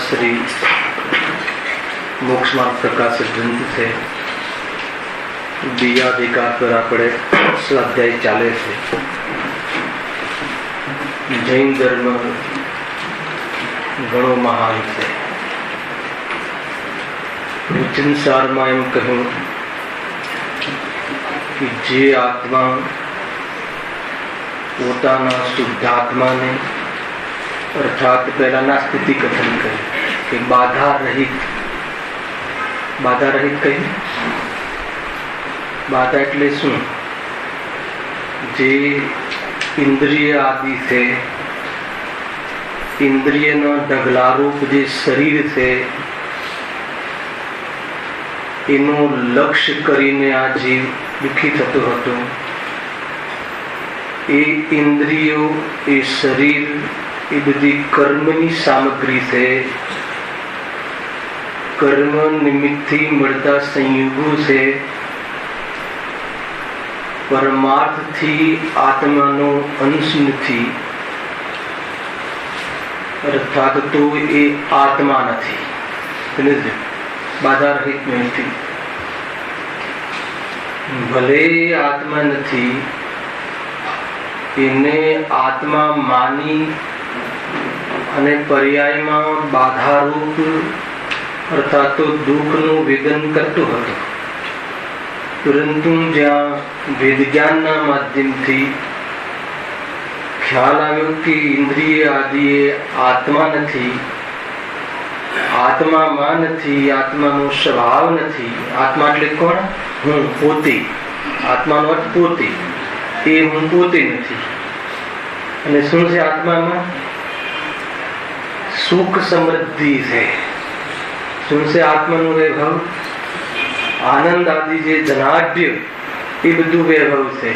श्री मोक्ष मार्ग प्रकाशित ग्रंथ से दियाधिकार पर આપણે સ્વાધ્યાય ચાલે છે। જૈન ધર્મ ઘણો મહાન છે। વચન સારમાં એમ કહ્યું કે જે આત્મા પોતાના શુદ્ધાત્માને अर्थात पहला स्थिति कथन कही कि बाधा रहित कही बाधा एटले शू जे इंद्रिय आदि से इंद्रिय ढगलारूप जे शरीर से एनु लक्ष्य करीने आ जीव दुखी थतो हतो। ए इंद्रियो ए शरीर ये बधी कर्मनी सामग्री से कर्म निमित्त मळता संयोगों से परमार्थ थी आत्मा नो अंश नथी अर्थात तो ये आत्मा नथी बाधा रहित नहीं। भले आत्मा नथी इने आत्मा मानी અને પર્યાયમાં બાધારૂપ અર્થાત તો દુઃખનું વેદન કરતું હતું, પરંતુ જ્યાં વેદજ્ઞાનના માધ્યમથી ખ્યાલ આવ્યો કે ઇન્દ્રિય આદિ આત્મા નથી, આત્મામાં નથી, આત્માનો સ્વભાવ નથી। આત્મા એટલે કોણ? હું પોતે। આત્માનો અર્થ પોતે, એ હું પોતે નથી। અને શું છે આત્મામાં? सुख समृद्धि से सुन से आत्मा नु वैभव आनंद आदि जे धनाढ्य ए बधु वैभव से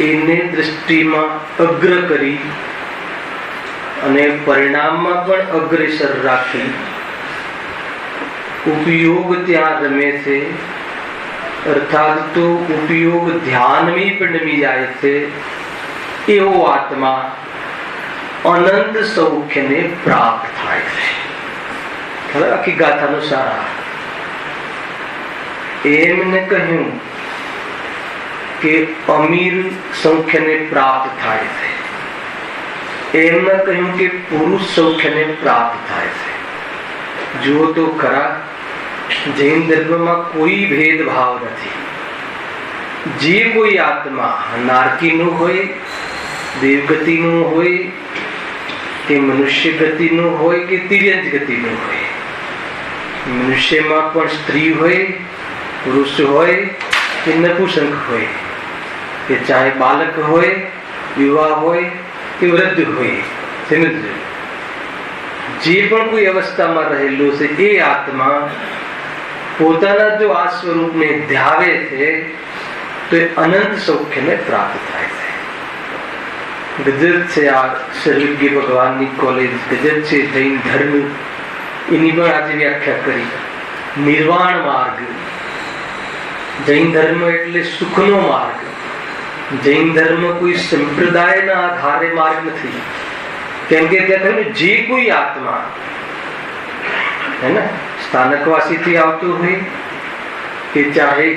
एने दृष्टि में अग्र करी अने परिणाम में पण अग्रेसर राखी उपयोग त्या रमे से अर्थात तो उपयोग ध्यान में पण नमी जाए से एवो आत्मा अनंत सौख्य ने प्राप्त थाय छे। आखी गाथा नो सारा एमने कहूं कि अमीर सौख्य ने प्राप्त थाय छे, एमने कहूं कि पुरुष सौख्य ने प्राप्त थाय छे। जो तो खरा जैन धर्म में कोई भेदभाव नहीं। जे कोई आत्मा नारकी नो होय, देवगति नो होय कि मनुष्य गति नो होय कि तिर्यंज गति नो होय, मनुष्य में पण स्त्री होय, पुरुष होय कि नपुंसक होय, कि चाहे बालक होय, युवा होय कि वृद्ध होय, समझो जे पण कोई अवस्था में रहेलो से ए आत्मा पोताना जो आ स्वरूप ने ध्यावे छे तो अनंत सौख्य ने प्राप्त थाय छे। गजब से आ सर्वज्ञ भगवान की कॉलेज गजब से जैन धर्म इन्हीं पर आज व्याख्या करी। निर्वाण मार्ग जैन धर्म एटले सुखनो मार्ग। जैन धर्म कोई संप्रदाय ना आधारे मार्ग नहीं, केम के कहते हैं जे कोई आत्मा है ना स्थानकवासी थी आवतो होय कि चाहे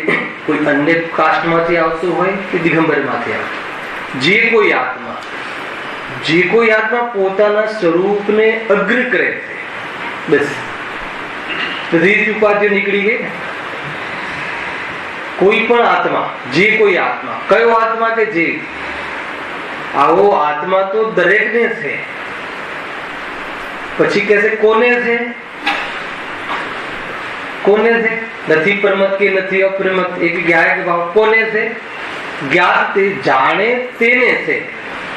कोई अन्य कास्ट मांथी आवतो होय कि दिगंबर मांथी आवतो, जे कोई आत्मा पोताना स्वरूप ने अग्र करे छे, बस बधी उपाधिओ निकली गई। कोई पण आत्मा, जे कोई आत्मा, कयो आत्मा के जे आवो आत्मा तो दरेक ने छे। पछी कैसे कोने छे? कोने छे? नथी परमत के नथी अप्रमत, एक ज्ञायक भाव कोने छे? ज्ञात ते जाने तेने छे,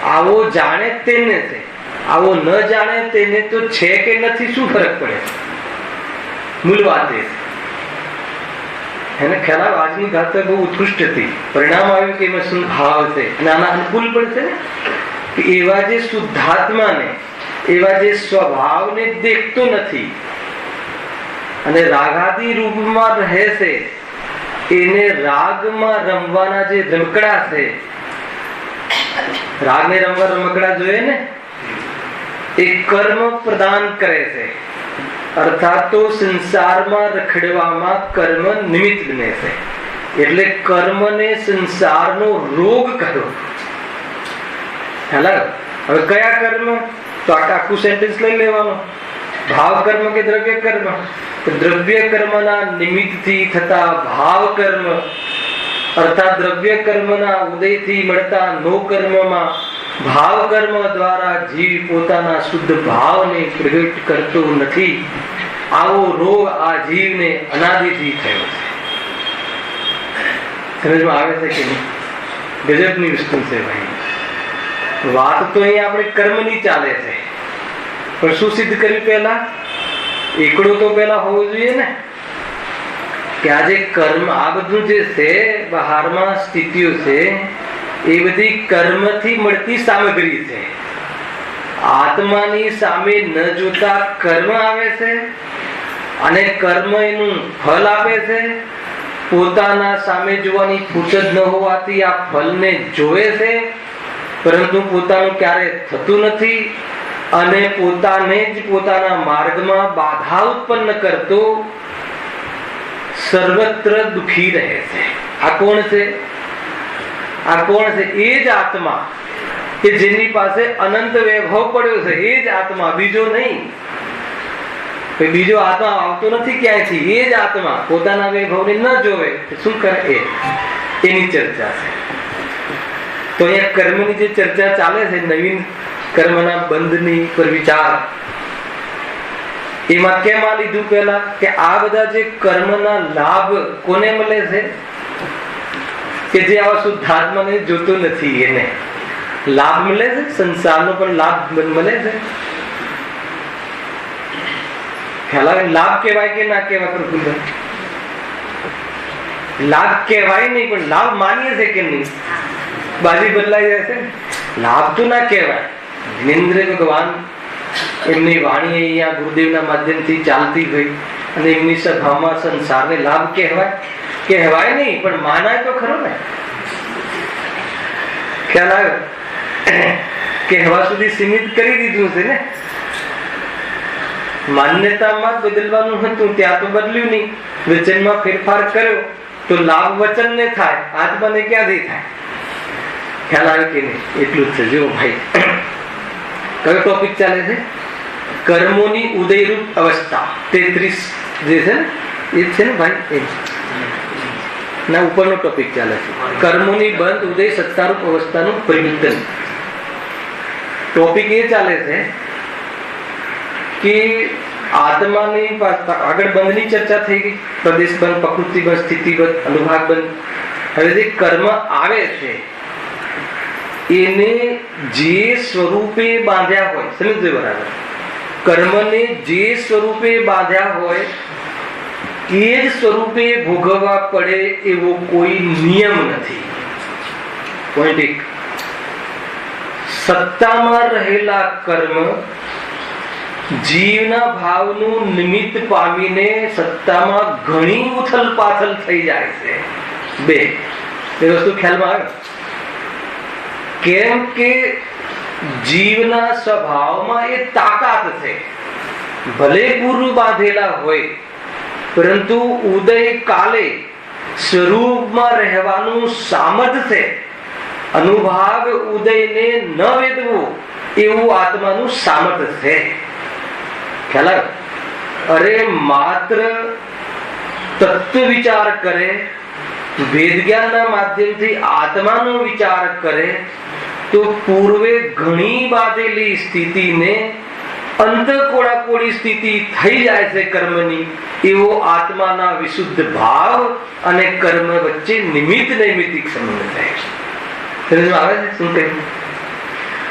आवो जाने तेने छे। આવો ન જાણે તેને તો છે કે નથી શું ફરક પડે? મૂળ વાત એ એને ખ્યાલ આવ્યો. આજની ગાતા બહુ ઉત્કૃષ્ટ હતી. પરિણામ આવ્યું કે એમાં શું ભાવ છે અને આના અનુકૂળ પણ છે ને, કે એવા જે શુદ્ધાત્માને, એવા જે સ્વભાવને દેખતો નથી અને રાગાદી રૂપમાં રહે છે, એને રાગમાં રમવાના જે રમકડા છે, રાગને રમવા રમકડા જોઈએ ને, એ કર્મ પ્રદાન કરે છે. અર્થાત તો સંસારમાં રખડવામાં કર્મ નિમિત્ત બને છે. એટલે કર્મને સંસારનો રોગ કરો. હેલો, હવે કયા કર્મ? તો આખું સેન્ટેન્સ લઈ લેવાનું. ભાવ કર્મ કે દ્રવ્ય કર્મ? દ્રવ્ય કર્મના નિમિત્તથી થતા ભાવ કર્મ, અર્થાત દ્રવ્ય કર્મના ઉદયથી મળતા નો કર્મમાં ભાવ કર્મ દ્વારા જીવ પોતાના શુદ્ધ ભાવને પ્રગટ કરતો નથી. આવો રોગ આ જીવને અનાદિથી થયો છે. સમજમાં આવે છે કે નહીં? ગજબની વસ્તુ છે ભાઈ. વાત તો અહીં આપણે કર્મની ચાલે છે, પણ શું સિદ્ધ કર્યું? પહેલા એકડો તો પહેલા હોવો જોઈએ ને, કે આજે કર્મ, આ બધું જે છે બહારમાં સ્થિતિઓ છે, એ બધી કર્મથી મળતી સામગ્રી છે. આત્માની સામે ન જોતા કર્મ આવે છે અને કર્મ એનું ફલ આપે છે. પોતાના સામે જોવાની ફૂટ જ ન હોવાથી આ ફલને જોવે છે, પરંતુ પોતાનું ક્યારે થતું નથી અને પોતાને જ પોતાના માર્ગમાં બાધા ઉત્પન્ન કરતો સર્વત્ર દુખી રહે છે. આ કોણ છે? આ કોણ છે? એ જ આત્મા કે જેની પાસે અનંત વૈભવ પડ્યો છે. એ જ આત્મા, બીજો નહીં. બીજો આત્મા આવતો નથી ક્યાંયથી. એ જ આત્મા પોતાના વૈભવને ન જોવે શું કરે? એની ચર્ચા છે. તો અહીંયા કર્મની જે ચર્ચા ચાલે છે, નવીન કર્મના બંધની પર વિચાર, એમાં કેમ આ લીધું? પેલા કે આ બધા જે કર્મના લાભ કોને મળે છે? કે જે આવા શુદ્ધાત્માને જોતો નથી એને લાભ મળે છે. સંસારનો પણ લાભ મળે છે. ખ્યાલ આવે? લાભ કહેવાય કે ના કહેવાય? પ્રફુલ્લ, લાભ કહેવાય નહીં, પણ લાભ માનીએ છે કે નહીં? બાજી બદલાઈ જાય છે. લાભ તો ના કહેવાય. જિનેન્દ્ર ભગવાન એમની વાણી અહીંયા ગુરુદેવના માધ્યમથી ચાલતી હોય અને એમની સભામાં સંસારને લાભ કહેવાય? કહેવાય નહીં, પણ માનાય તો ખરો ને. ખ્યાલ આવ્યો? કહેવા સુધી સીમિત કરી દીધું છે ને. માન્યતામાં બદલવાનું હતું, ત્યાં તો બદલ્યું નહીં. વચનમાં ફેરફાર કર્યો તો લાભ વચનને થાય, આત્માને ક્યાંથી થાય? ખ્યાલ આવે કે નહીં? એટલું જ છે. જો ભાઈ, કયો ટોપિક ચાલે છે? કર્મોની ઉદયરૂપ અવસ્થા 33 જે છે ને, એ છે ને ભાઈ, ના ઉપરનો ટોપિક ચાલે છે. કર્મોની બંધ ઉદય સત્તારૂપ અવસ્થાનું પરિવર્તન. ટોપિક એ ચાલે છે કે આત્માની આગળ બંધની ચર્ચા થઈ ગઈ. પ્રદેશ બંધ, પ્રકૃતિ બંધ, સ્થિતિ બંધ, અનુભાગ બંધ. હવે જે કર્મ આવે છે એને જે સ્વરૂપે બાંધ્યા હોય, સમજો બરાબર, કર્મને જે સ્વરૂપે બાંધ્યા હોય એ જ સ્વરૂપે ભોગવવા પડે એવો કોઈ નિયમ નથી. પોઈન્ટ 1. સત્તામાં રહેલા કર્મ જીવના ભાવનું નિમિત્ત પામીને સત્તામાં ઘણી ઉથલ પાથલ થઈ જાય છે. 2. એ વસ્તુ ખ્યાલમાં આવે? કેમ કે જીવના સ્વભાવમાં એ તાકાત છે. ભલે પૂર્વ બાંધેલા હોય, પરંતુ ઉદય કાલે સ્વરૂપમાં રહેવાનું સામર્થ્ય છે. અનુભાગ ઉદયને ન વેદવું એવું આત્માનું સામર્થ્ય છે. ખ્યાલ? અરે માત્ર તત્વ વિચાર કરે, વેદ જ્ઞાનના માધ્યમથી આત્માનો વિચાર કરે તો પૂર્વે ઘણી બાંધેલી સ્થિતિને અંતકોળાકોળી સ્થિતિ થઈ જાય છે કર્મની. એવો આત્માના વિશુદ્ધ ભાવ અને કર્મ વચ્ચે નિમિત્ત નૈમિતિક સંબંધ થાય છે. સમજમાં આવે છે શું કહ્યું?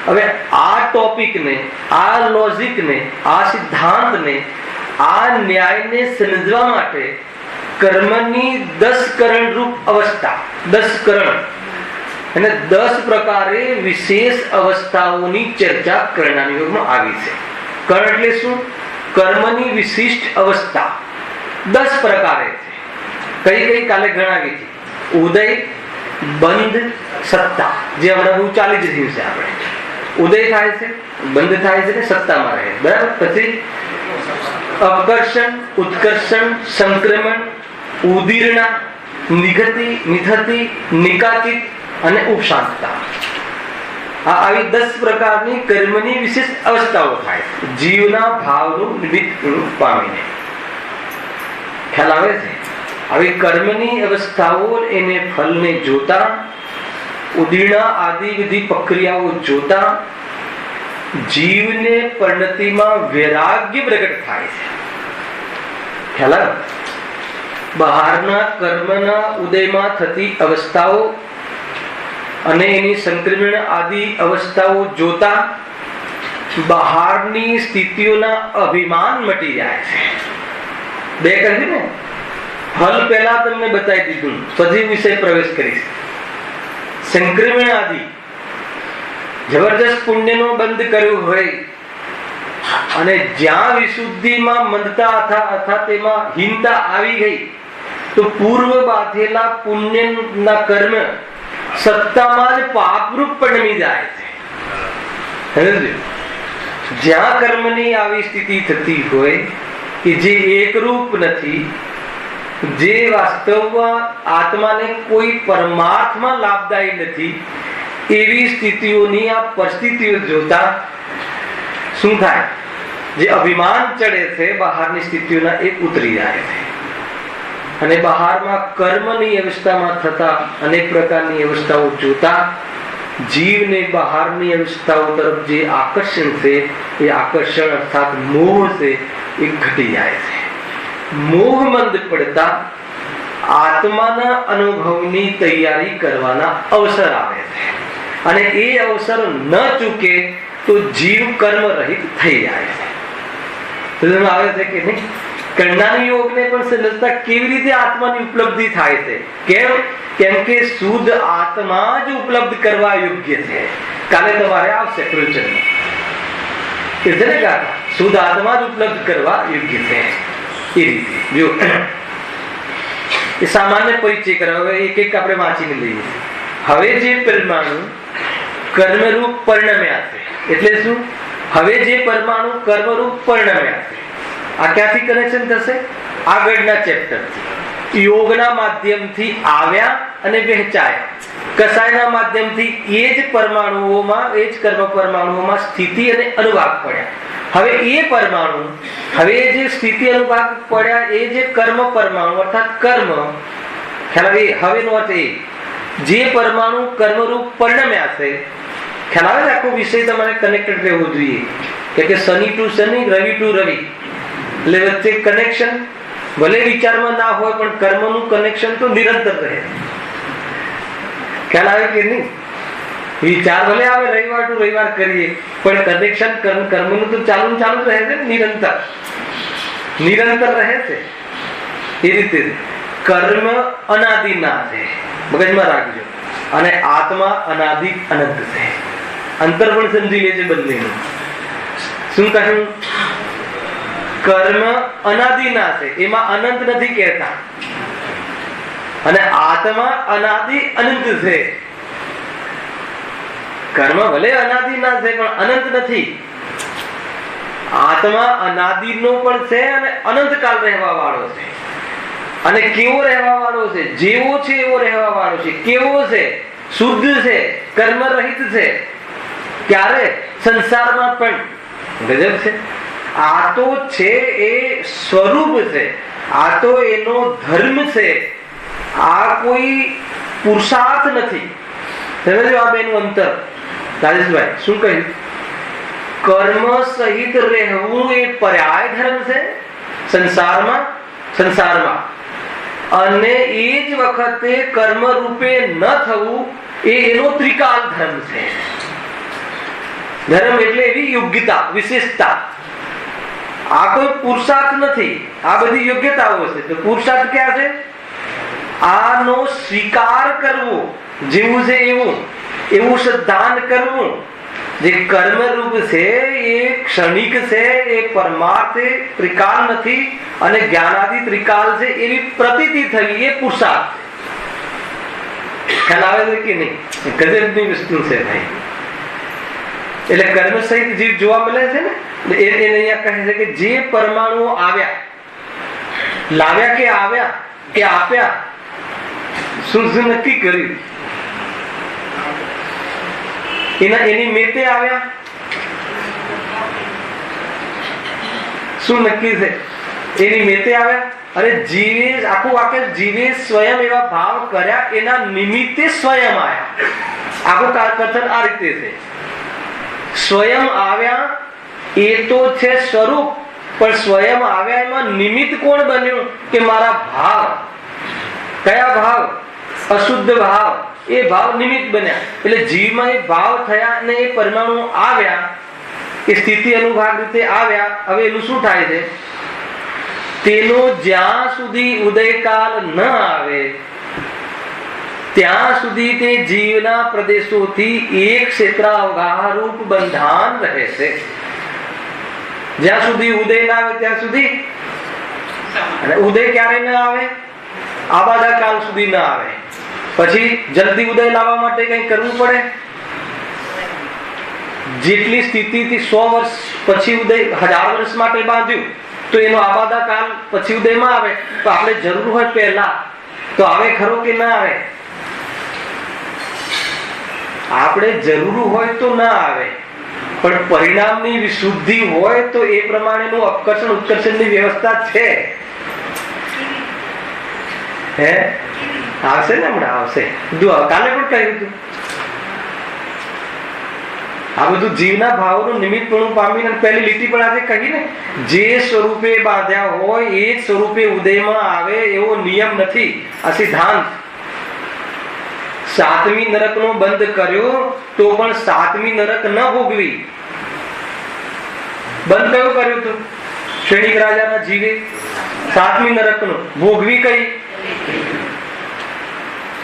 હવે આ ટોપિકને, આ લોજિકને, આ સિદ્ધાંતને, આ ન્યાયને સમજવા માટે કર્મની 10 કરણ રૂપ અવસ્થા, 10 કરણ અને 10 પ્રકારે વિશેષ અવસ્થાઓની ચર્ચા કરણાની યોગમાં આવી છે. કરણ એટલે શું? કર્મની વિશિષ્ટ અવસ્થા 10 પ્રકારે છે. કઈ કઈ કાલે ગણાવી હતી. ઉદય, બંધ, સત્તા, જે હમણાં બહુ ચાલી જ રહ્યું છે. આપણે ઉદય થાય છે, બંધ થાય છે ને સત્તામાં રહે, બરાબર. પછી અવકર્ષણ, ઉત્કર્ષણ, સંક્રમણ, ઉદીર્ણા, નિગતિ, નિથતિ, નિકાચિત અને ઉપશાંતતા. આવી 10 પ્રકારની કર્મની વિશેષ અવસ્થાઓ થાય જીવના ભાવનું નિમિત્ત પામીને. ખ્યાલ આવે છે? આવી કર્મની અવસ્થાઓ એને ફલને જોતા, ઉદીર્ણા આદિ વિધિ પ્રક્રિયાઓ જોતા જીવને પરિણતિમાં વૈરાગ્ય પ્રગટ થાય છે. ખ્યાલ આવે? બહારના કર્મના ઉદયમાં થતી અવસ્થાઓ અને એની સંક્રમણ આદિ અવસ્થાઓ જોતા બહારની સ્થિતિઓના અભિમાન મટી જાય છે. બે કહ્યું ને, ફલ પહેલા તમને બતાવી દીધું, પછી વિષય પ્રવેશ કરીશ. સંક્રમણ આદિ જબરજસ્ત પુણ્યનો બંધ કર્યો હોય અને જ્યાં વિશુદ્ધિમાં મંદતા અથવા તેમાં હીનતા આવી ગઈ તો પૂર્વ બાંધેલા પુણ્યના કર્મ સત્તામાં જ પાપરૂપ પરિણમી જાય છે. જ્યાં કર્મની આવી સ્થિતિ થતી હોય કે જે એકરૂપ નથી, જે વાસ્તવમાં આત્માને કોઈ પરમાર્થમાં લાભદાયી નથી, એવી સ્થિતિઓની આ પરિસ્થિતિઓ જોતા શું થાય? જે અભિમાન ચડે છે બહારની સ્થિતિઓના, એ ઉતરી જાય છે. અને બહારમાં કર્મની અવસ્થામાં થતા અનેક પ્રકારની અવસ્થાઓ જોતા જીવને બહારની અવસ્થાઓ તરફ જે આકર્ષણ છે, એ આકર્ષણ અર્થાત મોહ છે, એ ઘટી જાય છે. મોહમંદ પડતા આત્માના અનુભવની તૈયારી કરવાના અવસર આવે છે. અને એ અવસર ન ચૂકે તો જીવ કર્મ રહિત થઈ જાય છે. આવે છે કે નહીં? કર્ણાની યોગને પણ સમજતા કેવી રીતે આત્માની ઉપલબ્ધિ થાય છે? કેમ કે શુદ્ધ આત્મા જ ઉપલબ્ધ કરવા યોગ્ય છે. કાલે તમારે આવશે પ્રવચન, કે છે ને કાકા, શુદ્ધ આત્મા જ ઉપલબ્ધ કરવા યોગ્ય છે. એ રીતે જો એ સામાન્ય પરિચય કરાવે, એક એક આપણે વાંચીને લઈએ. હવે જે પરમાણુ કર્મરૂપ પરિણમ્યા છે, એટલે શું? હવે જે પરમાણુ કર્મરૂપ પરિણમ્યા છે, આ ક્યાંથી કનેક્શન થશે? આગળના ચેપ્ટરથી. યોગના માધ્યમથી આવ્યા અને વહેંચાયા. કસાયના માધ્યમથી એ જ પરમાણુઓમાં, એ જ કર્મ પરમાણુઓમાં સ્થિતિ અને અનુભાગ પડ્યા. હવે એ પરમાણુ, હવે જે સ્થિતિ અનુભાગ પડ્યા, એ જે કર્મ પરમાણુ અર્થાત કર્મ, ખ્યાલ આવે? હવેનો અર્થ એ જે પરમાણુ કર્મરૂપ પરિણમ્યા છે. ખ્યાલ આવે છે? આખો વિષય તમારે કનેક્ટેડ રહેવો જોઈએ. કે શનિ ટુ શનિ, રવિ ટુ રવિ, એટલે વચ્ચે કનેક્શન ભલે વિચારમાં ના હોય પણ કર્મનું કનેક્શન તો નિરંતર રહે. ખ્યાલ આવે કે નહીં? વિચાર ભલે આવે રવિવાર ટુ રવિવાર કરીએ, પણ કનેક્શન કર્મનું તો ચાલુ ચાલુ રહે છે, નિરંતર રહે છે. એ રીતે કર્મ અનાદિના છે, મગજમાં રાખજો. અને આત્મા અનાદિ અનંત છે. અંતર પણ સમજી લેજે બંનેનું. શું કહ્યું? કર્મ અનાદિના છે, એમાં અનંત નથી કહેતા. અને આત્મા અનાદિ અનંત છે. કર્મ ભલે અનાદિ ના છે પણ અનંત નથી. આત્મા અનાદિનો પણ છે અને અનંતકાલ રહેવા વાળો છે. અને કેવો રહેવા વાળો છે? જેવો છે એવો રહેવા વાળો છે. કેવો છે? શુદ્ધ છે, કર્મ રહિત છે. ક્યારે? સંસારમાં પણ. ગજબ છે. આ તો છે એ સ્વરૂપ છે, આ તો એનો ધર્મ છે, આ કોઈ પુરુષાર્થ નથી. સમજો આ બેનું અંતર. રાજેશભાઈ શું કહ્યું? કર્મ સહિત રહેવું એ પર્યાય ધર્મ છે સંસારમાં, અને એ જ વખતે કર્મ રૂપે ન થવું એ એનો ત્રિકાલ ધર્મ છે. ધર્મ એટલે એવી યોગ્યતા, વિશેષતા. આ કોઈ પુરુષાર્થ નથી, આ બધી યોગ્યતાઓ છે. તો પુરુષાર્થ ક્યાં છે? આનો સ્વીકાર કરવો, જેવું છે એવું સિદ્ધાંત કરવું. જે કર્મ રૂપ છે એ ક્ષણિક છે, એ પરમાર્થ ત્રિકાલ નથી અને જ્ઞાનાદિ ત્રિકાલ છે એવી પ્રતીતિ થવી, એ પુરુષાર્થ. ખ્યાલ આવે છે કે નહીં? ગજબની વસ્તુ છે ભાઈ. એટલે કર્મ સહિત જીવ જોવા મળે છે ને, એને અહીંયા કહે છે કે જે પરમાણુઓ આવ્યા, લાવ્યા કે આવ્યા કે આપ્યા, શું શું નક્કી કર્યું? એની મેતે આવ્યા, શું નક્કી છે? એની મેતે આવ્યા. અરે જીવે આખું વાક્ય જીવે સ્વયં એવા ભાવ કર્યા, એના નિમિત્તે સ્વયં આવ્યા. આખું કથન આ રીતે છે. સ્વયં આવ્યા એ તો છે સ્વરૂપ, પણ સ્વયં આવ્યા એમાં નિમિત્ત કોણ બન્યું? કે મારા ભાવ. કયા ભાવ? અશુદ્ધ ભાવ. એ ભાવ નિમિત્ત બન્યા. એટલે જીવમાં એ ભાવ થયા અને એ પરમાણુ આવ્યા, એ સ્થિતિ અનુભાગ રીતે આવ્યા. હવે એનું શું થાય છે? તેનો જ્યાં સુધી ઉદયકાલ ન આવે ત્યાં સુધી તે જીવના પ્રદેશોથી એક ક્ષેત્રાવગાહરૂપ બંધાન રહે છે. જ્યાં સુધી ઉદય ના આવે ત્યાં સુધી. અને ઉદય ક્યારે ન આવે? આબાદા કાળ સુધી ન આવે. પછી જલ્દી ઉદય લાવવા માટે કઈ કરવું પડે. જેટલી સ્થિતિથી 100 વર્ષ પછી ઉદય 1000 વર્ષ માટે બાંધ્યું, તો એનો આબાદા કાળ પછી ઉદયમાં આવે. તો આપણે જરૂર હોય પહેલા તો આવે ખરો કે ના આવે? આપણે જરૂર હોય તો ના આવે, પણ પરિણામની વિશુદ્ધિ હોય તો એ પ્રમાણેનું અપકર્ષણ ઉત્કર્ષણની વ્યવસ્થા છે. હે આવશે ને? હમણાં આવશે. કાલે પણ કહ્યું હતું. આ બધું જીવના ભાવનું નિમિત્તપણું પામીને પહેલી લીટી પણ આજે કહી ને, જે સ્વરૂપે બાંધ્યા હોય એ જ સ્વરૂપે ઉદયમાં આવે એવો નિયમ નથી. આ સિદ્ધાંત. 7મી નરકનો બંધ કર્યો તો પણ 7મી નરક ન ભોગવી. બંધ કયું કર્યું હતું? ક્ષણિક રાજાના જીવે 7મી નરકનો ભોગવી કઈ?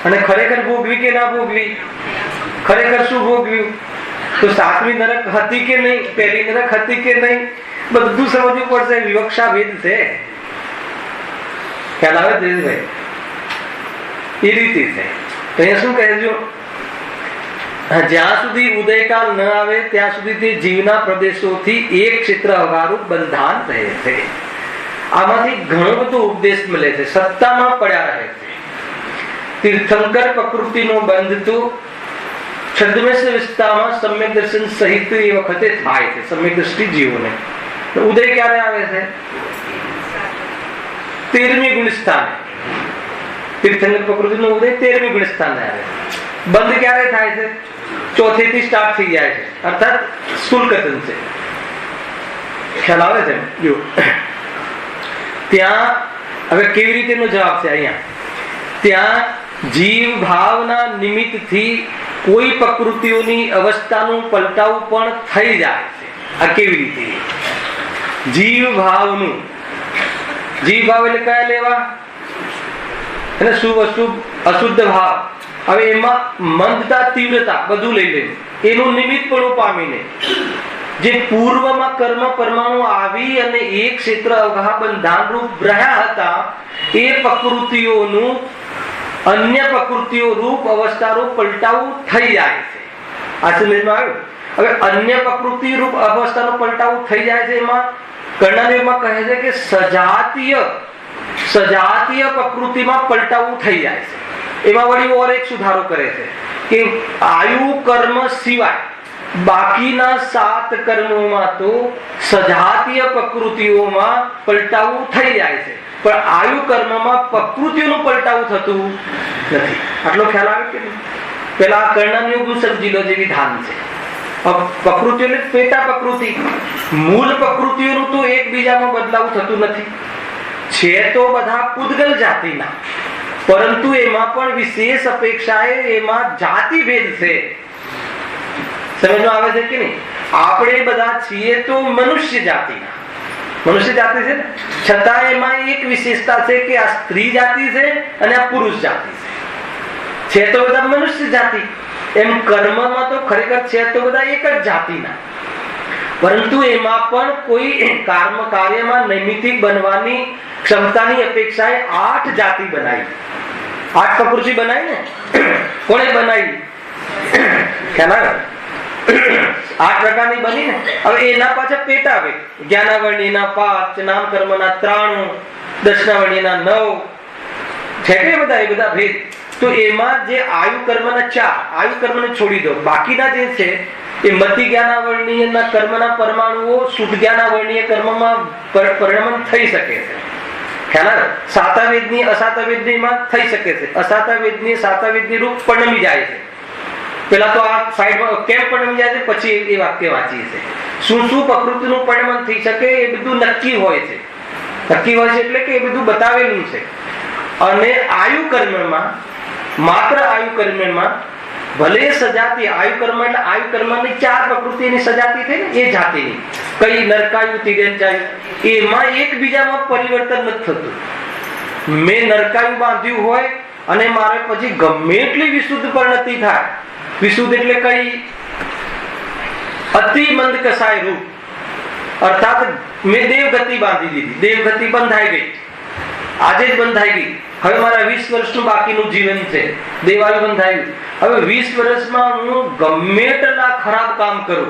અને ખરેખર ભોગવી કે ના ભોગવી? ખરેખર શું ભોગવ્યું? તો 7મી નરક હતી કે નહીં? પહેલી નરક હતી કે નહીં? બધું સમજવું પડશે. વિવક્ષા ભેદ છે. ખ્યાલ આવે જયેશભાઈ? એ રીતે છે. તો અહીંયા શું કહેજો? જ્યાં સુધી ઉદયકાલ ન આવે ત્યાં સુધી તે જીવના પ્રદેશોથી એક ક્ષેત્ર અવગાહરૂપ બંધાન રહે છે. આમાંથી ઘણો બધો ઉપદેશ મળે છે. સત્તામાં પડ્યા રહે છે. તીર્થંકર પ્રકૃતિનો બંધ તો છદ્મેશ વિસ્તારમાં સમ્યક દર્શન સહિત એ વખતે થાય છે. સમ્યક દ્રષ્ટિ જીવોને ઉદય ક્યારે આવે છે? 13મી ગુણસ્થાને. તીર્થંકર પ્રકૃતિનો ઉદય 13મી ગુણસ્થાને આવે. બંધ ક્યારે થાય છે? 4થી થી સ્ટાર્ટ થઈ જાય છે. અર્થાત સ્થૂલ કથન છે. ખ્યાલ આવે છે? જો ત્યાં હવે કેવી રીતેનો જવાબ છે અહીંયા? ત્યાં જીવ ભાવના નિમિત્તથી કોઈ પ્રકૃતિઓની અવસ્થાનું પલટાવું પણ થઈ જાય છે. આ કેવી રીતે? જીવ ભાવનું. જીવ ભાવ એટલે કયા લેવા? અને શુભ અશુભ અશુદ્ધ ભાવ. હવે એમાં મંદતા તીવ્રતા બધું લઈ લેવું. એનું નિમિત્ત પણ પામીને જે પૂર્વમાં કર્મ પરમાણુ આવી અને એક ક્ષેત્ર અવગાહ બંધાન રૂપ રહ્યા હતા, એ પ્રકૃતિઓનું અન્ય પ્રકૃતિઓ રૂપ અવસ્થા રૂપ પલટાવું થઈ જાય છે. આ સમજમાં આવ્યું? હવે અન્ય પ્રકૃતિ રૂપ અવસ્થાનું પલટાવું થઈ જાય છે. એમાં કર્ણાદેવમાં કહે છે કે સજાતીય પ્રકૃતિમાં પલટાવું થઈ જાય છે. એમાં વળી ઓર એક સુધારો કરે છે કે આયુ કર્મ સિવાય બાકીના 7 કર્મોમાં તો સજાતીય પ્રકૃતિઓમાં પલટાવું થઈ જાય છે, પણ આયુ કર્મમાં પ્રકૃતિઓનું પલટાવું થતું નથી. આટલો ખ્યાલ આવે કે નહીં? પેલા કર્ણનું સમજી લો જે વિધાન છે. પ્રકૃતિઓને પેટા પ્રકૃતિ, મૂળ પ્રકૃતિઓનું તો એકબીજામાં બદલાવ થતું નથી. છે તો બધા પૂદગલ જાતિના, પરંતુ એમાં પણ વિશેષ અપેક્ષાએ એમાં જાતિ ભેદ છે. સમજમાં આવે છે કે નહીં? આપણે બધા છીએ તો મનુષ્ય જાતિના, મનુષ્ય જાતિ છે ને, છતાં એમાં એક વિશેષતા છે કે આ સ્ત્રી જાતિ છે અને આ પુરુષ જાતિ છે તો બધા મનુષ્ય જાતિ. એમ કર્મમાં તો ખરેખર છે તો બધા એક જ જાતિના, પરંતુ એમાં પણ કોઈ કાર્યમાં નૈમિતિક બનવાની ક્ષમતાની અપેક્ષાએ 8 જાતિ બનાવી, 8 પ્રકૃતિ બનાવી ને. કોણે બનાવી? ખ્યાલ આવે? 8 પ્રકારની બની ને. હવે એના પાછળ પેટાવે, જ્ઞાનાવર્ણ્યના 5, નામ કર્મના 93, દર્શનાવર્ણ્યના 9 છે કે એ બધા ભેદ. તો એમાં જે આયુ કર્મના 4, આયુ કર્મને છોડી દો, બાકીના જે છે એ મતિ જ્ઞાનાવર્ણ્યના કર્મના પરમાણુઓ શુદ્ધ જ્ઞાનાવર્ણ્ય કર્મમાં પરિણમન થઈ શકે છે. ખ્યાલ આવે? સાતાવેદની અસાતાવેદનીમાં થઈ શકે છે, અસાતાવેદની સાતાવેદની રૂપ પરિણમી જાય છે. પેલા તો આ સાઈડમાં કેમ પરિણમી જાય છે, પછી એ વાક્ય વાંચીએ છે. શું શું પ્રકૃતિનું પરિણમન થઈ શકે એ બધું નક્કી હોય છે. નક્કી હોય છે એટલે કે એ બધું બતાવેલું છે. અને આયુ કર્મમાં, માત્ર આયુ કર્મમાં ભલે સજાતિ, આયુ કર્મ એટલે આયુ કર્મની 4 પ્રકૃતિની સજાતિ થઈ ને એ જાતિની, કઈ નરકાયુ, તિર્યંચાયુ, એમાં એકબીજામાં પરિવર્તન નથી થતું. મેં નરકાયુ બાંધ્યું હોય અને મારે પછી ગમે એટલી વિશુદ્ધ પરિણતિ થાય, વિશુદ્ધ એટલે કઈ અતિ મંદ કસાય રૂપ, અર્થાત મેં દેવગતિ બાંધી દીધી, દેવગતિ બંધાઈ ગઈ, આજે જ બંધાઈ ગઈ. હવે મારા 20 વર્ષનું બાકીનું જીવન છે, દેવાયુ બંધાયું. હવે 20 વર્ષમાં હું ગમે તેટલા ખરાબ કામ કરું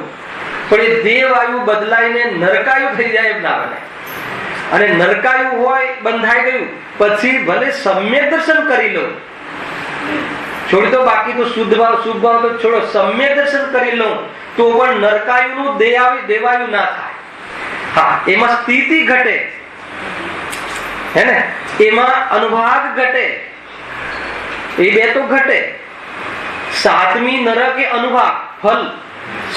પણ એ દેવાયુ બદલાઈને નરકાયુ થઈ જાય એમ ના બને. અને નરકાયુ હોય બંધાઈ ગયું પછી ભલે સમ્યક દર્શન કરી લો, છોડી દો બાકી તો શુદ્ધ ભાવ શુભ ભાવ તો છોડો, સમ્યક દર્શન કરી લો તો પણ નરકાયુનું દેવાયુ ના થાય. હા, એમાં સ્થિતિ ઘટે હે ને, એમાં અનુભાગ ઘટે, એ બે તો ઘટે. 7મી નરક એ અનુભાગ ફલ,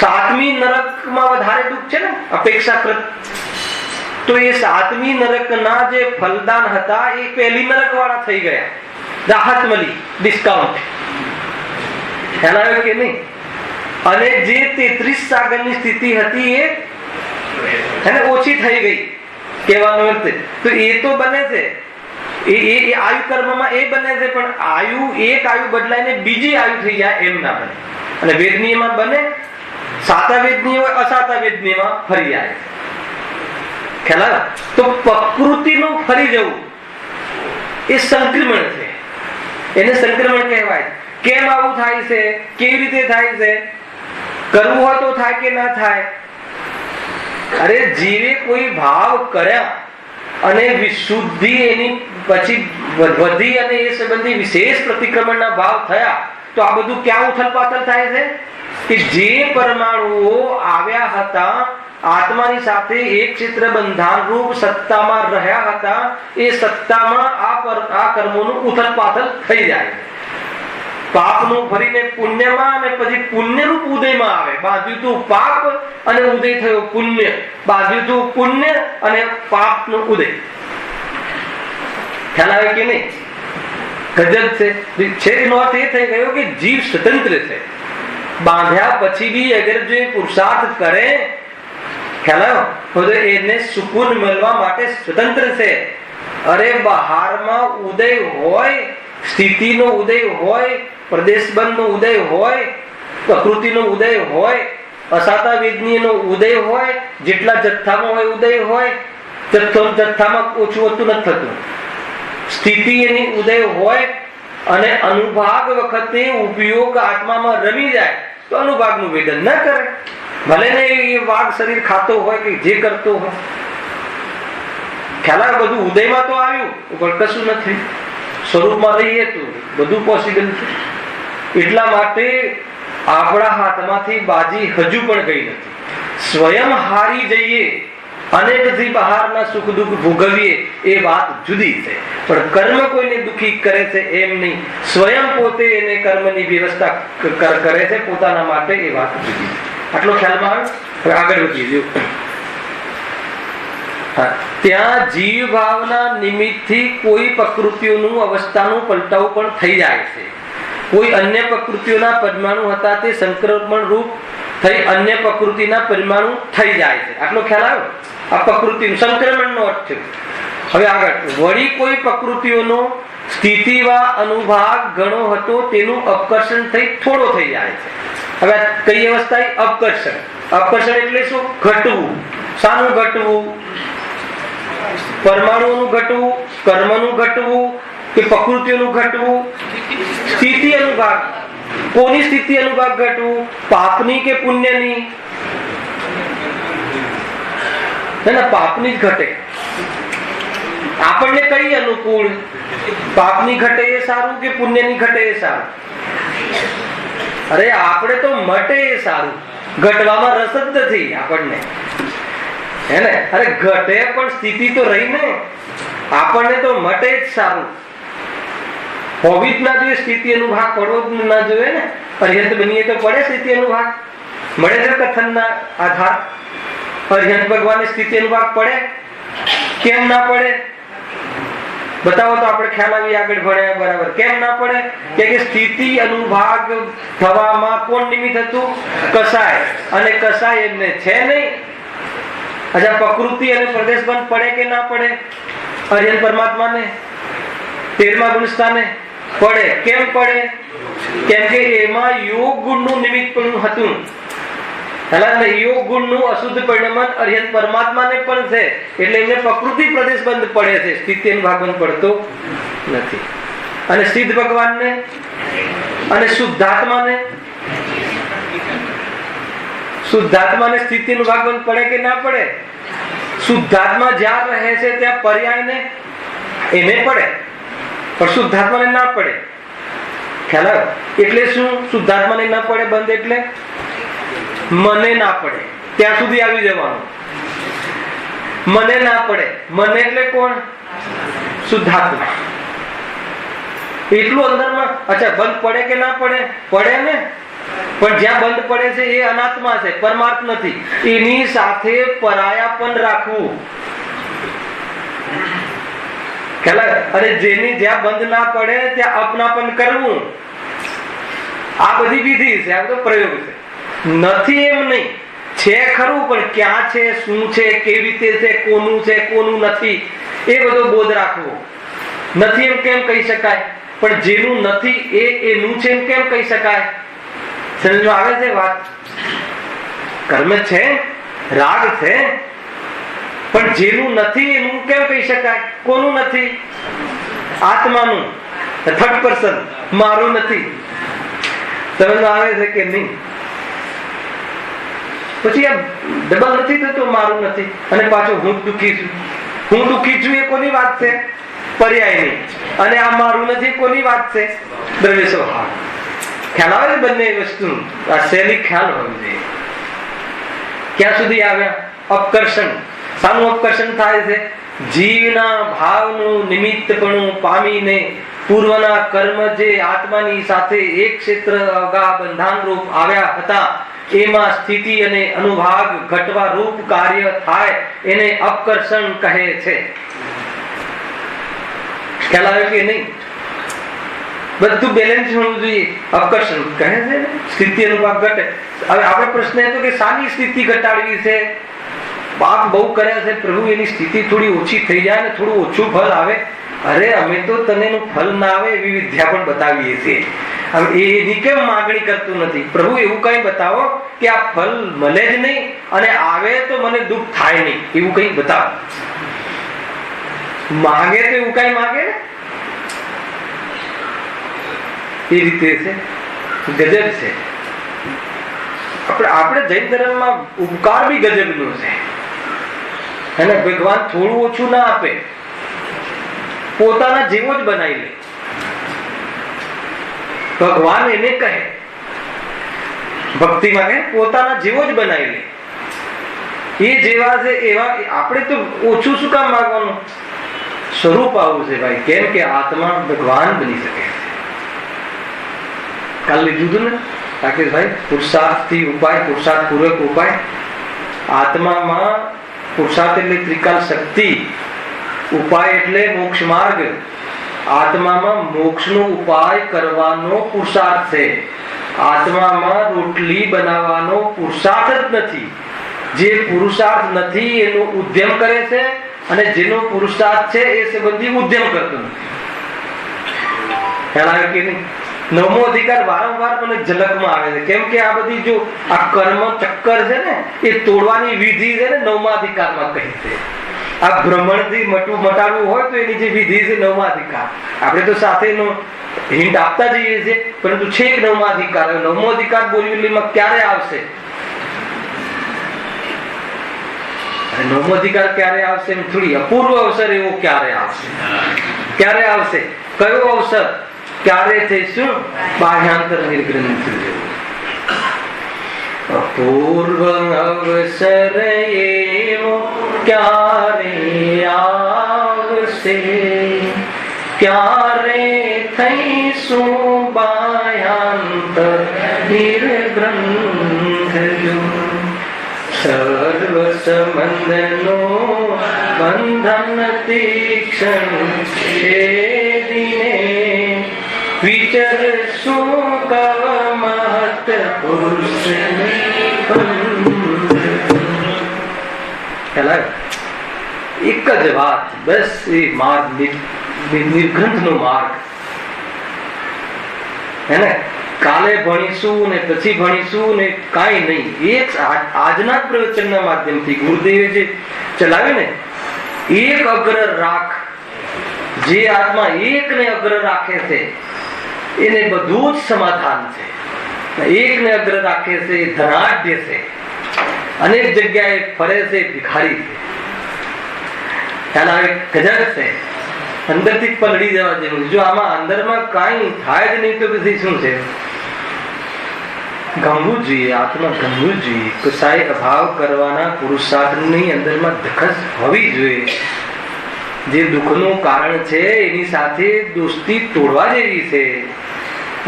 7મી નરકમાં વધારે દુઃખ છે ને અપેક્ષાકૃત. તો એ 7મી નરકના જે ફલદાન હતા એ પહેલી નરક વાળા થઈ ગયા, રાહત મળી, ડિસ્કાઉન્ટ. ખ્યાલ આવ્યો કે નહીં? અને જે 33 સાગરની સ્થિતિ હતી એ એને ઓછી થઈ ગઈ કહેવાનો અર્થ. તો એ તો બને છે, એ આયુ કર્મમાં એ બને છે, પણ આયુ એક આયુ બદલાઈને બીજી આયુ થઈ જાય એમ ના બને. અને વેદનીયમાં બને, સાતા વેદનીય હોય અસાતા વેદનીયમાં ફરી જાય. ખ્યાલ આવે? તો પ્રકૃતિનું ફરી જવું એ સંક્રમણ છે, એને સંક્રમણ કહેવાય. કેમ આવું થાય છે, કેવી રીતે થાય છે, કરવું હોય તો થાય કે ના થાય? અરે જીવે કોઈ ભાવ કર્યા અને વિશુદ્ધિ એની પછી વધી અને એ સંબંધી વિશેષ પ્રતિક્રમણના ભાવ થયા તો આ બધું ક્યાં ઉથલ પાથલ થાય છે કે જે પરમાણુઓ આવ્યા હતા આત્માની સાથે એક ક્ષેત્ર બંધાન રૂપ સત્તામાં રહ્યા હતા, એ સત્તામાં આ કર્મોનું ઉથલ પાથલ થઈ જાય. પાપનું ફરીને પુણ્યમાં અને પછી પુણ્યરૂપ ઉદયમાં આવે. બાંધ્યું તું પાપ અને ઉદય થયો પુણ્ય, બાંધ્યું તું પુણ્ય અને પાપનો ઉદય. ખ્યાલ આવે કે નહીં? ગજબ છે. એનો અર્થ એ થઈ ગયો કે જીવ સ્વતંત્ર છે. બાંધ્યા પછી બી અગર જો પુરુષાર્થ કરે, ખ્યાલ આવ્યો, એને સુકૂન મળવા માટે સ્વતંત્ર છે. અરે બહારમાં ઉદય હોય, સ્થિતિનો ઉદય હોય, પ્રદેશબંધનો ઉદય હોય, પ્રકૃતિનો ઉદય હોય, અસાતા વેદનીયનો ઉદય હોય, જેટલા જથ્થામાં હોય ઉદય હોય, જથ્થામાં ઓછું હોતું નથી થતું. સ્થિતિ એની ઉદય હોય અને અનુભાગ વખતે ઉપયોગ આત્મામાં રમી જાય તો અનુભાગનું વેદન ન કરે. ભલે ને એ વાઘ શરીર ખાતો હોય કે જે કરતો હોય. ખ્યાલ આવે? બધું ઉદયમાં તો આવ્યું પણ કશું નથી. સ્વરૂપમાં રહીએ તો બધું પોસિબલ છે. એટલા માટે આપણા હાથમાંથી બાજી હજુ પણ ગઈ નથી. સ્વયં હારી જઈએ અને પછી બહારના સુખ દુઃખ ભોગવીએ એ વાત જુદી છે, પણ કર્મ કોઈને દુઃખી કરે છે એમ નહીં. સ્વયં પોતે એને કર્મની વ્યવસ્થા કરે છે પોતાના માટે, એ વાત જુદી છે. આટલો ખ્યાલમાં આવે? હવે આગળ વધીએ. ત્યાં જીવ ભાવના નિમિત્તથી કોઈ પ્રકૃતિઓનું અવસ્થાનું પલટાવું પણ થઈ જાય છે. કોઈ અન્ય પ્રકૃતિઓના પરમાણુ હતા તે સંક્રમણ રૂપ થઈ અન્ય પ્રકૃતિના પરિમાણુ થઈ જાય છે. આટલો ખ્યાલ આવ્યો? આ પ્રકૃતિ સંક્રમણનો અર્થ છે. હવે આગળ વળી કોઈ પ્રકૃતિઓનો સ્થિતિવા અનુભાગ ઘણો હતો તેનું અપકર્ષણ થઈ થોડો થઈ જાય છે. હવે કઈ અવસ્થા? અપકર્ષણ. અપકર્ષણ એટલે શું? ઘટવું. શાનું ઘટવું? પરમાણુનું ઘટવું, કર્મનું ઘટવું કે પ્રકૃતિઓનું ઘટવું? સ્થિતિ અનુભાગ. કોની સ્થિતિ અનુભાગ ઘટવું? પાપની કે પુણ્યની? ના, પાપની જ ઘટે. આપણને કઈ અનુકૂળ? પાપની ઘટે એ સારું કે પુણ્યની ઘટે એ સારું? અરે આપણે તો મટે એ સારું. ઘટવામાં રસ જ નથી આપણને, હે ને? અરે ઘટે પણ સ્થિતિ તો રહી ને. આપણને તો મટે જ સારું. હોવી જ ના જોઈએ સ્થિતિ અનુભાગ, પડવો જ ના જોઈએ ને. અરિહંત બનીએ તો પડે સ્થિતિ અનુભાગ? મળે છે કથનના આધાર. અરિહંત ભગવાન સ્થિતિ અનુભાગ પડે? કેમ ના પડે? બતાવો તો આપણે ખ્યાલ આવી આગળ ભણ્યા બરાબર. કેમ ના પડે? કે સ્થિતિ અનુભાગ થવામાં કોણ નિમિત્ત હતું? કસાય. અને કસાય એમને છે નહીં. અચ્છા, પ્રકૃતિ અને પ્રદેશ બંધ પડે કે ના પડે? અરિહંત પરમાત્માને 13મા ગુણસ્થાને પડે. કેમ પડે? કેમ કે એમાં યોગ ગુણનું નિમિત્ત પણ હતું. યોગ ગુણનું અશુદ્ધ પરિણમન અરિહંત પરમાત્માને પણ છે, એટલે એમને પ્રકૃતિ પ્રદેશ બંધ પડે છે, સ્થિતિ અનુભાગ બંધ પડતો નથી. અને સિદ્ધ ભગવાનને અને શુદ્ધાત્માને સ્થિતિ અનુભાગ બંધ પડે કે ના પડે? શુદ્ધાત્મા જ્યાં રહે છે ત્યાં પર્યાયને એને પડે, પણ શુદ્ધાત્માને ના પડે. ખ્યાલ આવ્યો? એટલે શું? શુદ્ધાત્માને ના પડે બંધ એટલે મને ના પડે ત્યાં સુધી આવી જવાનું. મને ના પડે. મને એટલે કોણ? શુદ્ધાત્મા. એટલું અંદરમાં. અચ્છા, બંધ પડે કે ના પડે? પડે ને. પણ જ્યાં બંધ પડે છે એ અનાત્મા છે, પરમાર્થ નથી. એની સાથે પરાયાપન રાખવું. અને જેની જ્યાં બંધ ના પડે ત્યાં અપનાપન કરવું. આ બધી વિધિ છે, આ બધો પ્રયોગ છે. નથી એમ નહીં, છે ખરું, પણ ક્યાં છે, શું છે, કેવી રીતે છે, કોનું છે, કોનું નથી, એ બધો બોધ રાખવો. નથી એમ કેમ કહી શકાય? પણ જેનું નથી એ એનું છે એમ કેમ કહી શકાય? સમજમાં આવે છે વાત? કર્મ છે, રાગ છે, પણ જેનું નથી એનું કેમ કહી શકાય? કોનું નથી? આત્માનું. થર્ડ પર્સન, મારું નથી. સમજમાં આવે છે કે નહીં? પછી આ ડબલ નથી થતો, મારું નથી અને પાછો હું દુઃખી છું. હું દુઃખી છું એ કોની વાત છે? પર્યાયની. અને આ મારું નથી કોની વાત છે? દ્રવ્ય સ્વભાવ. ખ્યાલ આવે છે બંને વસ્તુ? આ શૈલી ખ્યાલ હોવી જોઈએ. ક્યાં સુધી આવ્યા? અપકર્ષણ. શાનું અપકર્ષણ થાય છે? જીવના ભાવનું નિમિત્તપણું પામીને પૂર્વના કર્મ જે આત્માની સાથે એક ક્ષેત્ર અવગા બંધાન રૂપ આવ્યા હતા એમાં સ્થિતિ અને અનુભાગ ઘટવા રૂપ કાર્ય થાય એને અપકર્ષણ કહે છે. ખ્યાલ આવે કે નહીં? બધું બેલેન્સ હોવું જોઈએ. અપકર્ષણ કહે છે સ્થિતિ અનુભાગ ઘટે. હવે આપણે પ્રશ્ન હતો કે શાની સ્થિતિ ઘટાડવી છે? પાપ બહુ કર્યા છે પ્રભુ, એની સ્થિતિ થોડી ઓછી થઈ જાય ને થોડું ઓછું ફળ આવે. અરે અમે તો તને એનું ફળ ના આવે એવી વિદ્યા પણ બતાવીએ છીએ. હવે એની કેમ માગણી કરતું નથી? પ્રભુ એવું કઈ બતાવો કે આ ફળ મળે જ નહીં અને આવે તો મને દુઃખ થાય નહીં, એવું કઈ બતાવો. માગે તો એવું કઈ માગે ને, એ રીતે છે. ગજબ છે. આપણે જૈન ધર્મમાં ઉપકાર બી ગજબ નો છે. અને ભગવાન થોડું ઓછું ના આપે, પોતાના જેવો જ બનાવી લે. ભગવાન એને કહે ભક્તિમાં કે પોતાના જેવો જ બનાવી લે. એ જેવા છે એવા. આપણે તો ઓછું શું કામ માંગવાનું? સ્વરૂપ આવું છે ભાઈ. કેમ કે આત્મા ભગવાન બની શકે છે. કાલ લીધું હતું ને રાકેશભાઈ, પુરુષાર્થ થી ઉપાય, પુરુષાર્થ પૂર્વક ઉપાય. આત્મામાં પુરુષાર્થ એટલે ત્રિકાલ શક્તિ, ઉપાય એટલે મોક્ષ માર્ગ. આત્મામાં મોક્ષનો ઉપાય કરવાનો પુરુષાર્થ છે. આત્મામાં રોટલી બનાવવાનો પુરુષાર્થ જ નથી. જે પુરુષાર્થ નથી એનો ઉદ્યમ કરે છે, અને જેનો પુરુષાર્થ છે એ સંબંધી ઉદ્યમ કરતો નથી. ખ્યાલ આવે કે નહીં? નવમો અધિકાર વારંવાર મને ઝલકમાં આવે છે, કેમ કે આ બધી જો આ કર્મ ચક્કર છે ને એ તોડવાની વિધિ છે ને નવમા અધિકારમાં કહી છે. આ ભ્રમણથી મટાડવું હોય તો એની જે વિધિ છે નવમા અધિકાર. આપણે તો સાથેનો હિન્ટ આપતા જઈએ છીએ, પરંતુ છેક નવમા અધિકાર. નવમો અધિકાર બોરીવલીમાં ક્યારે આવશે? નવમો અધિકાર ક્યારે આવશે? થોડી અપૂર્વ અવસર એવો ક્યારે આવશે? ક્યારે આવશે? કયો અવસર? ક્યારે થઈશું? બાહ્યાંતર નિર્ગ્રંથ જેવું અપૂર્વ અવસર એવો ક્યારે આવશે? ક્યારે થઈશું બાહ્યાંતર નિર્ગ્રંથ જેવું? સર્વ સંબંધનો બંધન તીક્ષણ છેદીને વિચરશું કવ મહત પુરુષને. એક જ વાત, બસ એ માર્ગ નિર્ગ્રંથ નો માર્ગ હે ને. કાલે ભણીશું ને પછી ભણીશું ને કાંઈ નહીં. એક આજના પ્રવચનના માધ્યમથી ગુરુદેવે જે ચલાવ્યું ને, એક અગ્ર રાખ. જે આત્મા એકને અગ્ર રાખે છે એને બધું જ સમાધાન છે. એકને અગ્ર રાખે છે એ ધનાઢ્ય છે. અનેક જગ્યાએ ફરે છે ભિખારી છે. ખ્યાલ આવે? ગજબ છે. અંદરથી પલળી જવા જેવું. જો આમાં અંદરમાં કાંઈ થાય જ નહીં તો પછી શું છે? ગમવું જોઈએ, આત્મા ગમવું જોઈએ. કસાય અભાવ કરવાના પુરુષાર્થની અંદરમાં ધખસ હોવી જોઈએ. જે દુઃખનું કારણ છે એની સાથે દોસ્તી તોડવા જેવી છે,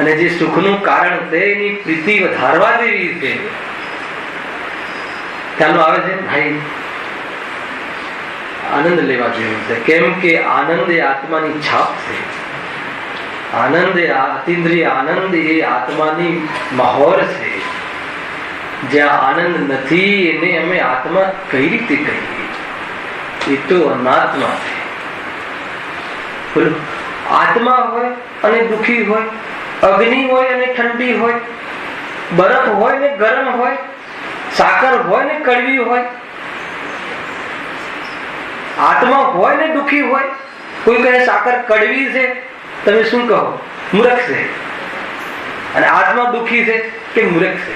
અને જે સુખનું કારણ છે એની પ્રીતિ વધારવા જેવી છે. ચાલો આવે છે ભાઈ, આનંદ લેવા જેવું છે. કેમ કે આનંદ એ આત્માની છાપ છે. આનંદ એ અતિન્દ્રિય આનંદ એ આત્માની મહોર છે. જ્યાં આનંદ નથી એને અમે આત્મા કઈ રીતે કહીએ? એ તો અનાત્મા છે. બોલો, આત્મા હોય અને દુઃખી હોય, અગ્નિ હોય અને ઠંડી હોય, બરફ હોય ને ગરમ હોય, સાકર હોય ને કડવી હોય, આત્મા હોય ને દુઃખી હોય. કોઈ કહે સાકર કડવી છે, તમે શું કહો? મૂર્ખ છે. અને આત્મા દુઃખી છે કે મૂર્ખ છે?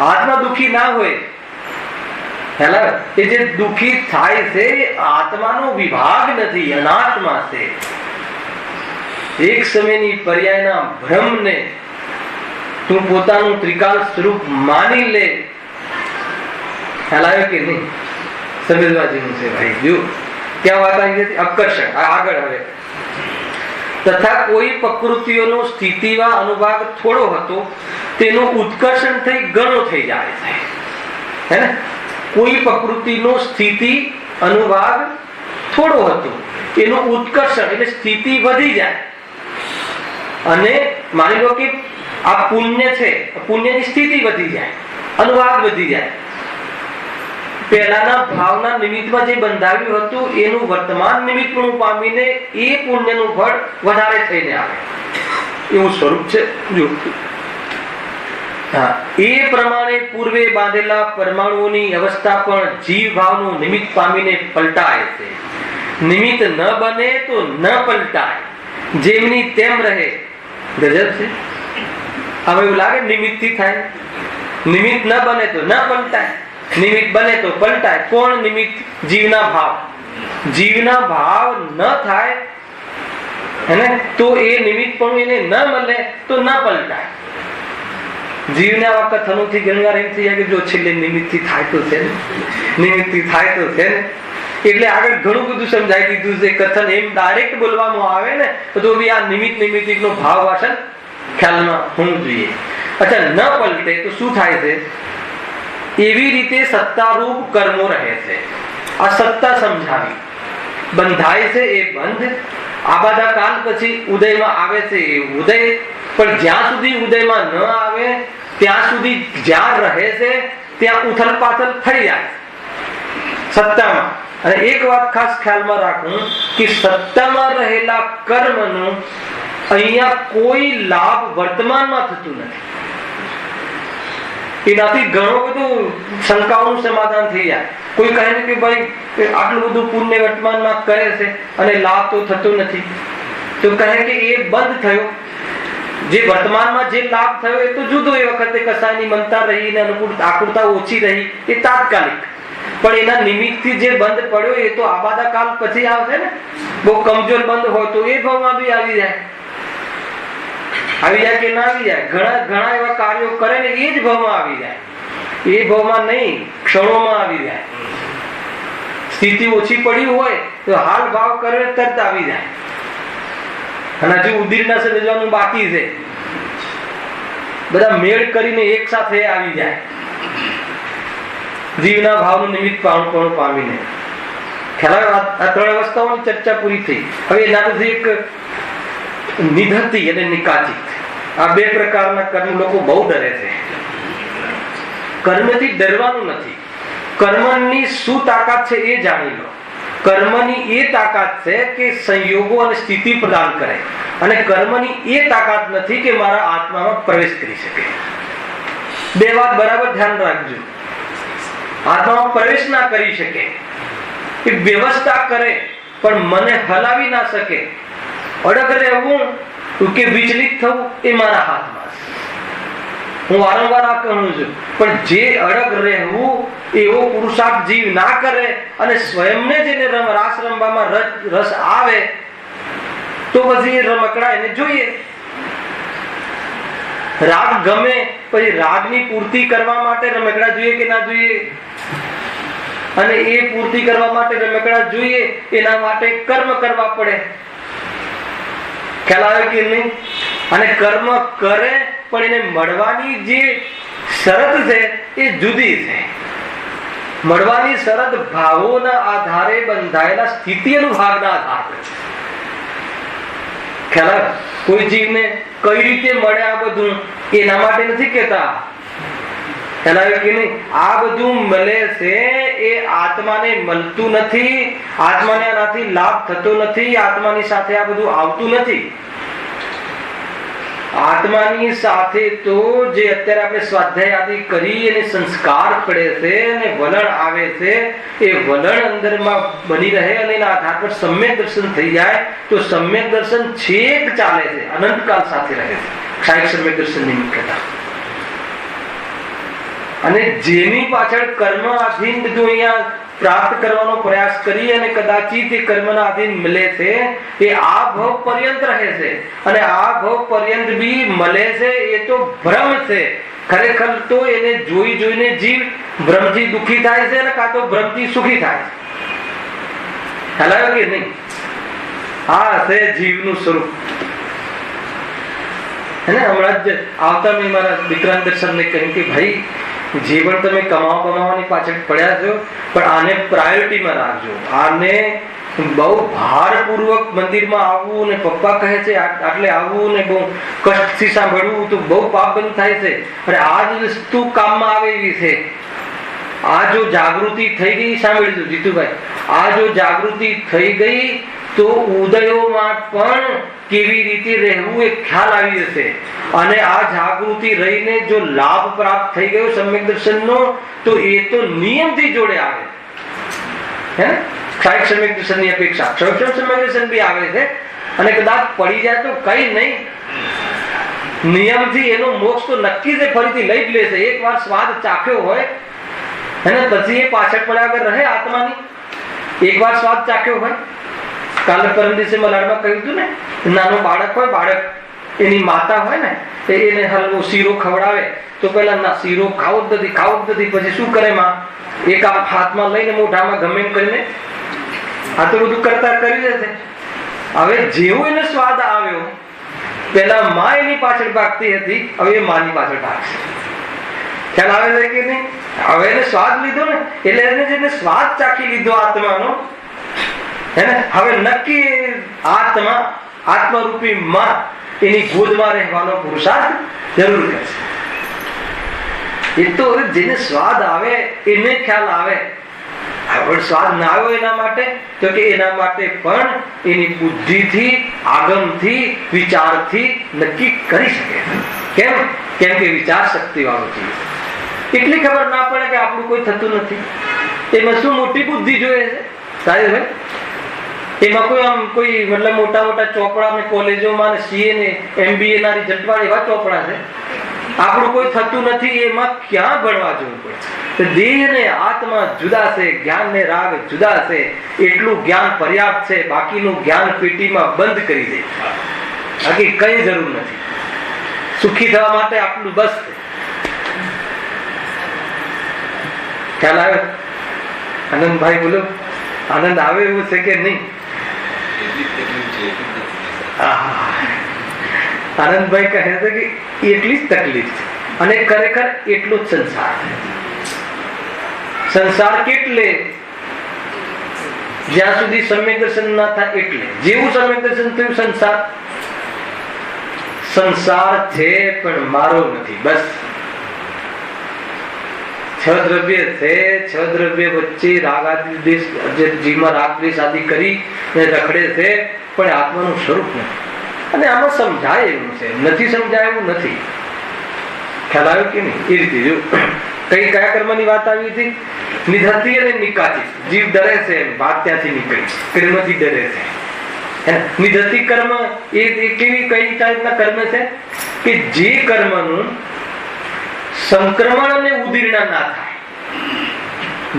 આત્મા દુઃખી ના હોય. એ જે દુઃખી થાય છે આત્માનો વિભાગ નથી, અનાત્મા છે. એક સમયની પર્યાયના ભ્રમને તું પોતાનું ત્રિકાલ સ્વરૂપ માની લે. ખ્યાલ આવ્યો કે નહીં? સમજવા જેવું છે ભાઈ. જો ક્યાં વાત આવી હતી? આકર્ષણ. આગળ હવે તથા કોઈ પ્રકૃતિઓનો સ્થિતિમાં અનુભાગ થોડો હતો તેનો ઉત્કર્ષણ થઈ ઘણો થઈ જાય છે. હે ને? કોઈ પ્રકૃતિનો સ્થિતિ અનુભાગ થોડો હતો એનો ઉત્કર્ષણ એટલે સ્થિતિ વધી જાય. અને માની લો કે આ પુણ્ય છે, પુણ્યની સ્થિતિ વધી જાય, અનુભાગ વધી જાય. પહેલાના ભાવના નિમિત્તમાં જે બંધાવ્યું હતું એનું વર્તમાન નિમિત્તપણું પામીને એ પુણ્યનું ફળ વધારે થઈને આવે એવું સ્વરૂપ છે. જો એ પ્રમાણે પૂર્વે બાંધેલા પરમાણુઓની અવસ્થા પણ જીવ ભાવનું નિમિત્ત પામીને પલટાય છે. નિમિત્ત ન બને તો ન પલટાય, જેમની તેમ રહે. ગજબ છે. હવે એવું લાગે નિમિત્ત થી થાય. નિમિત્ત ન બને તો ન પલટાય, નિમિત્ત બને તો પલટાય. કોણ નિમિત્ત? જીવના ભાવ. જીવના ભાવ ન થાય હેને તો એ નિમિત્ત પણ એને ન મળે તો ન પલટાય. જીવને આવા કથનોથી ઘણીવાર એમ થઈ જાય કે જો છેલ્લે નિમિત્તથી થાય તો છે ને, નિમિત્તથી થાય તો છે ને. એટલે આગળ ઘણું બધું સમજાઈ દીધું છે. કથન એમ ડાયરેક્ટ બોલવામાં આવે ને તો બી આ નિમિત્ત નિમિત્તિકનો ભાવ વાસન ખ્યાલમાં હોવું જોઈએ. અચ્છા, ન પલટે તો શું થાય છે? એવી રીતે સત્તારૂપ કર્મો રહે છે. આ સત્તા સમજાવી. બંધાય છે એ બંધ આબાદા કાલ પછી ઉદયમાં આવે છે. એ ઉદય પણ જ્યાં સુધી ઉદયમાં ન આવે ત્યાં સુધી જ્યાં રહે છે ત્યાં ઉથલ પાથલ થઈ જાય સત્તામાં. અને એક વાત ખાસ ખ્યાલમાં રાખવું કે સત્તામાં રહેલા કર્મનું અહીંયા કોઈ લાભ વર્તમાનમાં થતું નથી. એનાથી ઘણું બધું શંકાઓનું સમાધાન થઈ જાય. કોઈ કહે ને કે ભાઈ આટલું બધું પુણ્ય વર્તમાનમાં કરે છે અને લાભ તો થતો નથી, તો કહે કે એ બંધ થયો. જે વર્તમાનમાં જે લાભ થયો એ તો જુદો, એ વખતે કસાયની મનતા રહી ને આકુરતા ઓછી રહી, એ તાત્કાલિક. પણ એના નિમિત્તથી જે બંધ પડ્યો એ તો આબાદા કાલ પછી આવશે ને. બહુ કમજોર બંધ હોય તો એ ભાવમાં બી આવી જાય કે ના આવી જાય. ઘણા એવા કાર્યો કરે ને એ જ ભાવમાં આવી જાય. એ ભાવમાં નહીં, ક્ષણોમાં આવી જાય. સ્થિતિ ઓછી પડી હોય તો હાલ ભાવ કરે તરત આવી જાય. અને હજુ ઉદીરના સર્જવાનું બાકી છે, બધા મેળ કરીને એક સાથે આવી જાય જીવના ભાવનું નિમિત્ત પણ પામીને. ખ્યાલ આ 3 અવસ્થાઓની ચર્ચા પૂરી થઈ. હવે એના પછી એક નિધતિ અને નિકાચિત, આ 2 પ્રકારના કર્મ લોકો બહુ ડરે છે. કર્મથી ડરવાનું નથી. કર્મની શું તાકાત છે એ જાણી લો. કર્મની એ તાકાત છે કે સંયોગો અને સ્થિતિ પ્રદાન કરે, અને કર્મની એ તાકાત નથી કે મારા આત્મામાં પ્રવેશ કરી શકે. 2 વાત બરાબર ધ્યાન રાખજો. આત્મામાં પ્રવેશ ના કરી શકે, એ વ્યવસ્થા કરે પણ મને હલાવી ના શકે. અડગ રહેવું કે વિચલિત થવું એ મારા હાથમાં છે. હું વારંવાર આ કહું છું. પણ જે અડગ રહેવું એવો પુરુષાર્થ જીવ ના કરે અને સ્વયંને જેને રાસ રમવામાં રસ આવે તો પછી એ રમકડા એને જોઈએ. રાગ ગમે પછી રાગની પૂર્તિ કરવા માટે રમકડા જોઈએ કે ના જોઈએ? અને એ પૂર્તિ કરવા માટે રમકડા જોઈએ, એના માટે કર્મ કરવા પડે. ખ્યાલ આવે કે નહીં? અને કર્મ કરે પણ એને મળવાની જે શરત છે એ જુદી છે. મળવાની શરત ભાવોના આધારે બંધાયેલા સ્થિતિ અનુભાગના આધારે. ખ્યાલ આવે? કોઈ જીવને કઈ રીતે મળે આ બધું એના માટે નથી કહેતા. ખ્યાલ આવે કે નહીં? આ બધું મળે છે એ આત્માને મળતું નથી, આત્માને આનાથી લાભ થતો નથી, આત્માની સાથે આ બધું આવતું નથી. આત્માની સાથે તો જે અત્યારે આપણે સ્વાધ્યાય આદિ કરી અને સંસ્કાર પડે છે અને વલણ આવે છે, એ વલણ અંદરમાં બની રહે અને એના આધાર પર સમ્યક દર્શન થઈ જાય તો સમ્યક દર્શન છેક ચાલે છે, અનંતકાળ સાથે રહે છે. ક્ષાયક સમ્યક દર્શન નિમિત્તતા. અને જેની પાછળ કર્મ આધીન બધું અહીંયા પ્રાપ્ત કરવાનો પ્રયાસ કરી અને કદાચિત એ કર્મના આધીન મળે છે, એ આ ભવ પર્યંત રહે છે. અને આ ભવ પર્યંત બી મળે છે એ તો ભ્રમ છે. ખરેખર તો એને જોઈ જોઈને જીવ ભ્રમથી દુઃખી થાય છે અને કાં તો ભ્રમથી સુખી થાય છે. ખ્યાલ આવ્યો કે નહીં? આ છે જીવનું સ્વરૂપ. હમણાં જ આવતા મેં મારા દીકરાના દર્શનને કહ્યું કે ભાઈ જીવન તમે કમાવાની પાછળ પડ્યા છો, પણ આને પ્રાયોરિટીમાં રાખજો. આને બહુ ભારપૂર્વક મંદિરમાં આવવું ને પપ્પા કહે છે આટલે આવવું ને બહુ કષ્ટથી સાંભળવું તો બહુ પાપ બંધ થાય છે. અને આ જ વસ્તુ કામમાં આવે એવી છે. આ જો જાગૃતિ થઈ ગઈ, સાંભળીશું જીતુભાઈ, આ જો જાગૃતિ થઈ ગઈ તો ઉદયોમાં પણ કેવી રીતે રહેવું એ ખ્યાલ આવી જશે. અને આ જાગૃતિ રહીને જો લાભ પ્રાપ્ત થઈ ગયો સમ્યક દર્શનનો તો એ તો નિયમથી જોડે આવે. હે ક્ષાયક સમ્યક દર્શનની અપેક્ષા ક્ષણ સમ્યક દર્શન બી આવે છે. અને કદાચ પડી જાય તો કઈ નહીં, નિયમથી એનો મોક્ષ તો નક્કી છે, ફરીથી લઈ જ લેશે. એક વાર સ્વાદ ચાખ્યો હોય અને પછી એ પાછળ પડ્યા વગર રહે આત્માની. એક વાર સ્વાદ ચાખ્યો હોય, કાલે પરમ દિવસે મલાડમાં કહ્યું હતું ને, નાનું બાળક હોય, બાળક એની માતા હોય ને એને હલવો શીરો ખવડાવે તો પેલા ના શીરો ખાવો જ નથી. પછી શું કરે માં? એક હાથમાં લઈને મોઢામાં ગમે એમ કરીને આ તો બધું કરતા કરી દેશે. હવે જેવું એને સ્વાદ આવ્યો, પેલા માં એની પાછળ ભાગતી હતી, હવે એ માની પાછળ ભાગશે. ખ્યાલ આવે છે કે નહીં? હવે એને સ્વાદ લીધો ને એટલે એને જેને સ્વાદ ચાખી લીધો આત્માનો, હે ને? હવે નક્કી આત્મરૂપી માં એની ગોદમાં રહેવાનો પુરુષાર્થ જરૂર કરશે. એ તો જેને સ્વાદ આવે એને ખ્યાલ આવે. પણ સ્વાદ ના આવ્યો એના માટે તો કે એના માટે પણ એની બુદ્ધિથી, આગમથી, વિચારથી નક્કી કરી શકે. કેમ? કેમ કે વિચાર શક્તિ વાળો છે. એટલી ખબર ના પડે કે આપણું કોઈ થતું નથી. એમાં શું મોટી બુદ્ધિ જોઈએ છે સાહેબ? એમાં કોઈ મતલબ મોટા મોટા ચોપડા કોલેજોમાં CA ને MBA ના રિઝલ્ટ એવા ચોપડા છે. આપણું કોઈ થતું નથી. એમાં ક્યાં ભણવા જવું પડે? દેહ ને આત્મા જુદા છે, જ્ઞાન ને રાગ જુદા છે. એટલું જ્ઞાન પર્યાપ્ત છે. બાકીનું જ્ઞાન પેટીમાં બંધ કરી દે. બાકી કઈ જરૂર નથી. સુખી થવા માટે આટલું બસ. ખ્યાલ આવે? આનંદભાઈ બોલો, આનંદ આવે એવું છે કે નહીં? આનંદભાઈ કહે છે કે એટલી જ તકલીફ છે અને ખરેખર એટલો જ સંસાર છે. સંસાર કેટલે? જ્યાં સુધી સમ્યક દર્શન ના થાય એટલે. જેવું સમ્યક દર્શન થયું સંસાર છે પણ મારો નથી. બસ 6 દ્રવ્ય છે. 6 દ્રવ્ય વચ્ચે જીવમાં રાગ દ્વેષ આદિ કરી રખડે છે પણ આત્માનું સ્વરૂપ નથી. અને આમાં સમજાય એવું છે, નથી સમજાય એવું નથી. ખ્યાલ આવ્યો કે નહીં? એ રીતે જો કયા કર્મની વાત આવી હતી? નિધતી અને નિકાતી. જીવ ડરે છે, વાત ત્યાંથી નીકળી. કર્મથી ડરે છે. નિધતી કર્મ એ કેવી કઈ ટાઈપના કર્મ છે કે જે કર્મનું સંક્રમણ અને ઉદીર્ણ ના થાય.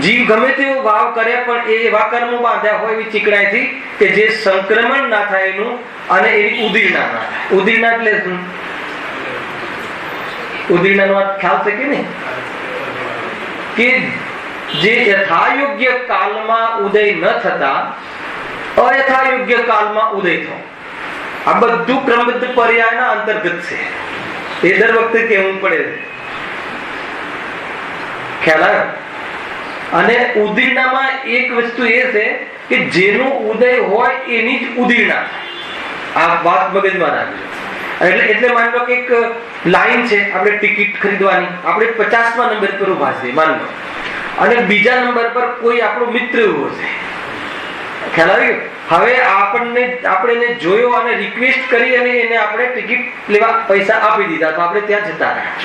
જીવ ગમે તેવો ભાવ કરે પણ એ એવા કર્મો બાંધ્યા હોય એવી ચીકણાઈથી કે જે સંક્રમણ ના થાય એનું અને એની ઉદીર્ણ ના થાય. ઉદીર્ણ એટલે શું? ઉદીર્ણ નો ખ્યાલ છે કે નહીં? કે જે યથાયોગ્ય કાલમાં ઉદય ન થતા અયથાયોગ્ય કાલમાં ઉદય થયો. આ બધું ક્રમબદ્ધ પર્યાયના અંતર્ગત છે. એ દર વખતે કહેવું પડે છે. ખ્યાલ આવ્યો? અને ઉદીર્ણમાં એક વસ્તુ એ છે કે જેનું ઉદય હોય એની જ ઉદીર્ણ થાય. આ વાત મગજમાં રાખજો. એટલે માની લો કે એક લાઈન છે, આપણે ટિકિટ ખરીદવાની, આપણે 50મા નંબર પર ઉભા છે માની લો, અને બીજા નંબર પર કોઈ આપણો મિત્ર ઉભો છે. ખ્યાલ આવી ગયો? હવે આપણે જોયો અને રિક્વેસ્ટ કરી અને એને આપણે ટિકિટ લેવા પૈસા આપી દીધા તો આપણે ત્યાં જતા રહ્યા.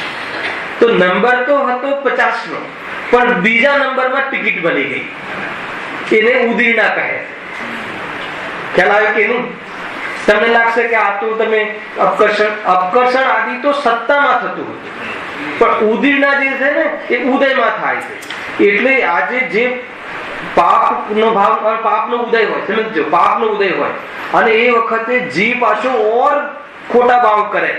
તો નંબર તો હતો 50નો પણ બીજા નંબરમાં ટિકિટ બની ગઈ. એને ઉદીર્ણા કહે. ખ્યાલ આવે કે નહીં? તમને લાગશે કે આ તો તમે અપકર્ષણ આદિ તો સત્તામાં થતું હતું પણ ઉદીર્ણા જે છે ને એ ઉદયમાં થાય છે. એટલે આજે જે પાપનો ઉદય હોય, સમજો, પાપનો ઉદય હોય અને એ વખતે જીવ પાછો ઓર ખોટા ભાવ કરે.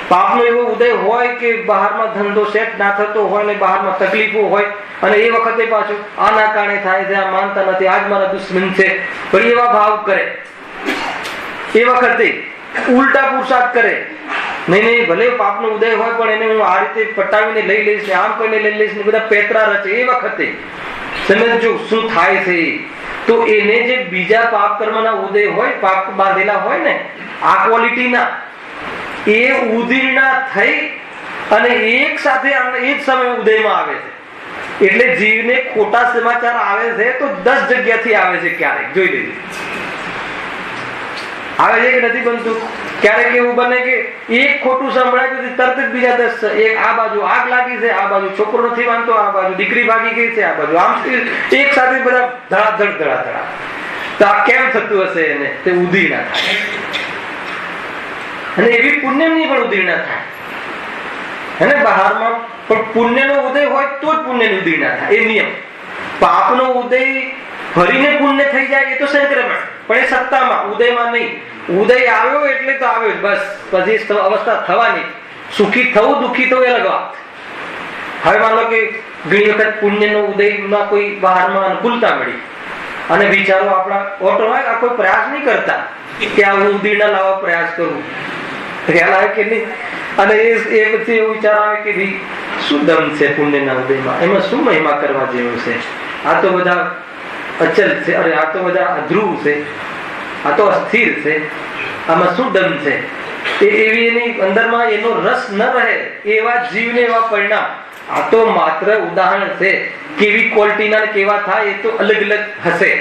પાપનો એવો ઉદય હોય કે બહારમાં ધંધો સેટ ના થતો હોય ને બહારમાં તકલીફો હોય અને એ વખતે પાછું આના કારણે થાય છે, આ માનતા નથી, આજ મારા દુશ્મન છે, પણ એવા ભાવ કરે. એ વખતે ઉલટા પુરુષાર્થ કરે. નહીં ભલે પાપનો ઉદય હોય પણ એને હું આ રીતે પટાવીને લઈ લઈશ ને આમ કરીને લઈ લઈશ ને બધા પેતરા રચે. એ વખતે સમજો શું થાય છે. તો એને જે બીજા પાપ કર્મના ઉદય હોય, પાપ બાંધેલા હોય ને આ ક્વોલિટીના, એ ઉદીર્ણા થઈ અને એક સાથે એ જ સમય ઉદયમાં આવે છે. એટલે જીવને ખોટા સમાચાર આવે છે તો 10 જગ્યાથી આવે છે. ક્યારેક જોઈ લેજો આવે છે કે નથી બનતું. ક્યારેક એવું બને કે એક ખોટું સંભળાય તો તરત જ બીજા 10, એક આ બાજુ આગ લાગી છે, આ બાજુ છોકરો નથી માનતો, આ બાજુ દીકરી ભાગી ગઈ છે, આ બાજુ આમ, એક સાથે બધા ધડાધડ. તો આ કેમ થતું હશે? એને તે ઉદીર્ણા થાય. અને એવી પુણ્યની પણ ઉદીર્ણા થાય. હે બહારમાં પણ પુણ્યનો ઉદય હોય તો જ પુણ્યની ઉદીર્ણા થાય. એ નિયમ. પાપનો ઉદય ફરીને પુણ્ય થઈ જાય એ તો સંક્રમણ, પણ એ સત્તામાં, ઉદયમાં નહીં. ઉદય આવ્યો એટલે તો આવ્યો બસ. પછી અવસ્થા થવાની. સુખી થવું દુઃખી થવું એ અલગ વાત. હવે માનો કે ઘણી વખત પુણ્યનો ઉદયમાં કોઈ બહારમાં અનુકૂળતા મળી અને વિચારો આપણા ઓટોમેટિક કોઈ પ્રયાસ નહીં કરતા કે આ ઉદીર્ણા લાવવા પ્રયાસ કરું. ખ્યાલ આવે કે નહીં? અને એ પછી એવો વિચાર આવે કે શું દમ છે પુણ્યના ઉદયમાં, એમાં શું મહિમા કરવા જેવું છે. આ તો બધા અચલ છે, અરે આ તો બધા અધ્રુવ છે, આ તો અસ્થિર છે, આમાં શું દમ છે, એવી એની અંદરમાં એનો રસ ન રહે એવા જીવને એવા પરિણામ. આ તો માત્ર ઉદાહરણ છે. કેવી ક્વોલિટીના કેવા થાય એ તો અલગ અલગ હશે.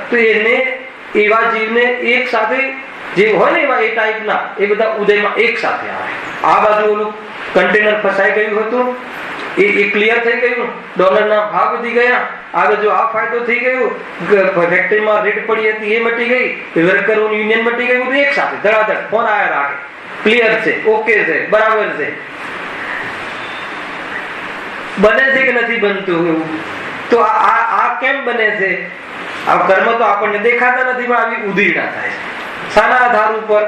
તો એને એવા જીવને એક સાથે જે હોય ને એવા એ ટાઈપના એ બધા ઉદયમાં એક સાથે આવે. આ બાજુ ઓલું કન્ટેનર ફસાઈ ગયું હતું, એ ક્લિયર થઈ ગયું, ડોલરના ભાવ વધી ગયા, આગળ જો આ ફાયદો થઈ ગયો, ફેક્ટરીમાં રેટ પડી હતી એ મટી ગઈ, વર્કરોનું યુનિયન મટી ગયું, બધું એક સાથે ધડાધડ ફોન આવ્યા રાખે, ક્લિયર છે, ઓકે છે, બરાબર છે. બને છે કે નથી બનતું એવું? તો આ કેમ બને છે? આ કર્મ તો આપણને દેખાતા નથી, પણ આવી ઉદીરણા થાય છે. શાના આધાર ઉપર?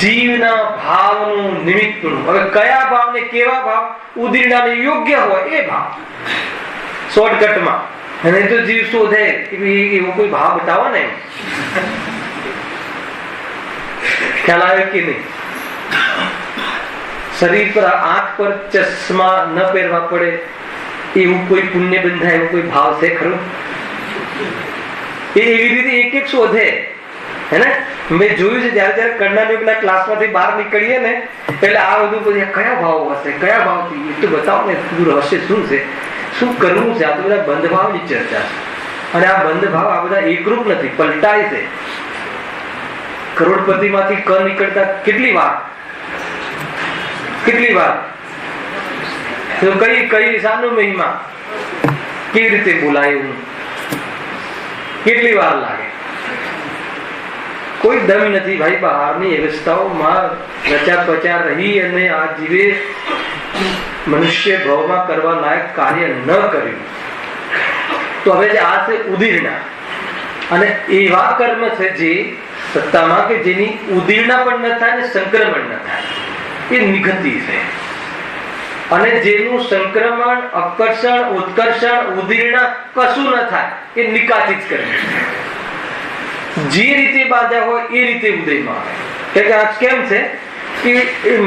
જીવના ભાવનું નિમિત્તનું. હવે કયા ભાવને કેવા ભાવ ઉદીરણાને યોગ્ય હોય એ ભાવ શોર્ટકટમાં. અને તો જીવ શોધે એવો કોઈ ભાવ બતાવો ને, ખ્યાલ આવે કે નહીં? શરીર પર આંખ પર ચશ્મા ન પહેરવા પડે એવું કોઈ પુણ્ય બંધાય એવો કોઈ ભાવ છે ખરો? એવી રીતે એક એક શોધે. હે ને? મેં જોયું છે જયારે જયારે કર્ણાયોગના ક્લાસમાંથી બહાર નીકળીએ ને એટલે આ બધું પછી કયા ભાવ હશે, કયા ભાવથી એ તો બતાવો ને, રહસ્ય શું છે, શું કરવું છે? આ તો બધા બંધ ભાવની ચર્ચા છે. અને આ બંધ ભાવ આ બધા એકરૂપ નથી, પલટાય છે. કરોડપતિ માંથી ક નીકળતા કેટલી વાર તો કઈ શાનો મહિમા, કેવી રીતે બોલાયું, કેટલી વાર લાગે? કોઈ દમ નથી ભાઈ. બહારની વ્યવસ્થાઓમાં રચા પચા રહી અને આ જીવે મનુષ્ય ભાવમાં કરવા લાયક કાર્ય ન કર્યું. તો હવે આ છે ઉદીરણા. અને એવા કર્મ છે જે સત્તામાં કે જેની ઉદીરણા પણ ન થાય ને સંક્રમણ ન થાય, એ નિગતિ છે. અને જેનું સંક્રમણ, આકર્ષણ, ઉત્કર્ષણ, ઉદીરણા કશું ન થાય એ નિકાતી જ કર્મ છે. જે રીતે બાંધ્યા હોય એ રીતે ઉદયમાં આવે. કે આ કેમ છે કે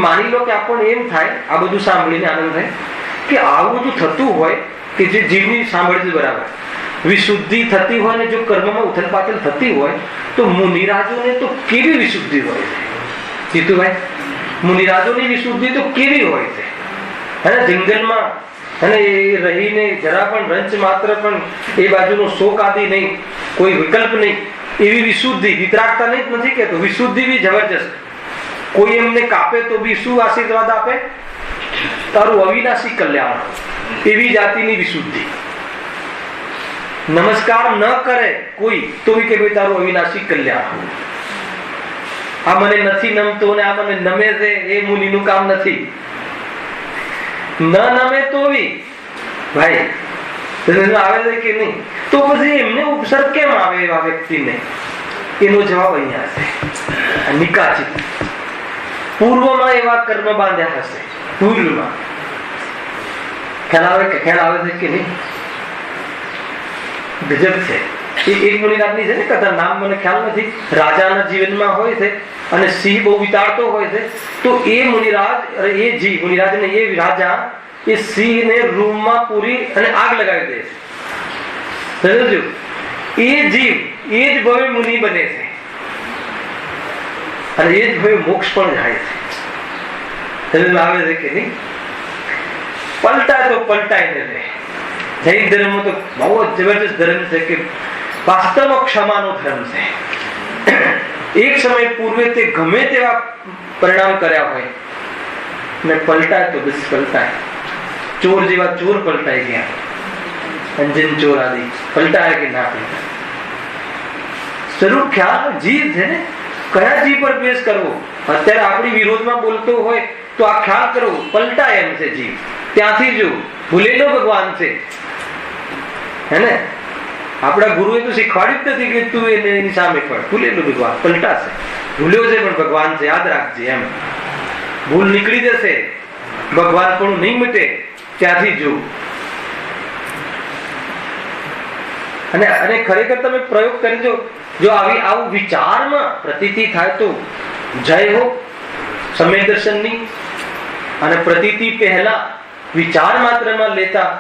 માની લો કે આપણને એમ થાય, આ બધું સાંભળીને આનંદ થાય કે આવું બધું થતું હોય કે જે જીવની સાંભળતી બરાબર વિશુદ્ધિ થતી હોય ને જો કર્મમાં ઉથલ પાથલ થતી હોય તો મુનિરાજોને તો કેવી વિશુદ્ધિ હોય છે જીતુભાઈ? મુનિરાજોની વિશુદ્ધિ તો કેવી હોય છે? અને જંગલમાં અને એ રહીને જરા પણ રંચ માત્ર પણ એ બાજુનો શોક આદિ નહીં, કોઈ વિકલ્પ નહીં, એવી વિશુદ્ધિ, વિતરાગતા નહીં નથી કેતો, વિશુદ્ધિ બી જબરજસ્ત. કોઈ એમને કાપે તો બી શું આશીર્વાદ આપે? તારું અવિનાશી કલ્યાણ. એવી જાતિની વિશુદ્ધિ. નમસ્કાર ન કરે કોઈ તો બી કે ભાઈ તારું અવિનાશી કલ્યાણ. આ મને નથી નમતો ને આ મને નમે છે એ મુનિનું કામ નથી. ન નમે તો બી ભાઈ આવે છે કે નહીં? તો પછી એમને ઉપસર્ગ કેમ આવે એવા વ્યક્તિને? એનો જવાબ અહીંયા છે, નિકાચિત. પૂર્વમાં એવા કર્મ બાંધ્યા હશે, પૂર્વમાં. ખ્યાલ આવે છે કે નહીં? ગજબ છે. એક મુનિરાજની છે ને કથા, નામ મને ખ્યાલ નથી, રાજાના જીવનમાં હોય છે અને સિંહ બહુ વિતાડતો હોય છે. તો એ મુનિરાજ એ જીવ, મુનિરાજ ને એ રાજા એ સિંહને રૂમમાં પૂરી અને આગ લગાવી દે છે. એ જીવ એ જ ભવે મુનિ બને છે અને એ જ ભવે મોક્ષ પણ જાય છે. આવે છે કે નહીં? પલટાય તો પલટાય ને રહે. જૈન ધર્મ તો બહુ જ જબરજસ્ત ધર્મ છે કે વાસ્તવમાં ક્ષમાનો ધર્મ છે. એક સમય પૂર્વે તે ગમે તેવા પરિણામ કર્યા હોય ને પલટાય તો બસ પલટાય. ચોર જેવા ચોર પલટાઈ ગયા, અંજન ચોર આદિ પલટાય કે ના પલટાય? સ્વરૂપ ખ્યાલ જીવ છે ને, કયા જીવ પર દ્વેષ કરવો? અત્યારે આપણી વિરોધમાં બોલતો હોય તો આ ખ્યાલ કરવો, પલટાય એમ છે જીવ. ત્યાંથી જો ભૂલેલો ભગવાન છે, હે ને? આપણા ગુરુએ તો શીખવાડ્યું જ નથી કે તું એની સામે પડ. ભૂલેલો ભગવાન પલટાશે. ભૂલ્યો છે પણ ભગવાન છે, યાદ રાખજે એમ. ભૂલ નીકળી જશે, ભગવાન પણ નહીં મટે. ત્યાંથી જો. અને ખરેખર તમે પ્રયોગ કરજો, જો આવું વિચારમાં પ્રતીતિ થાય તો જય હો સમય દર્શનની. અને પ્રતીતિ પહેલા વિચાર માત્રમાં લેતા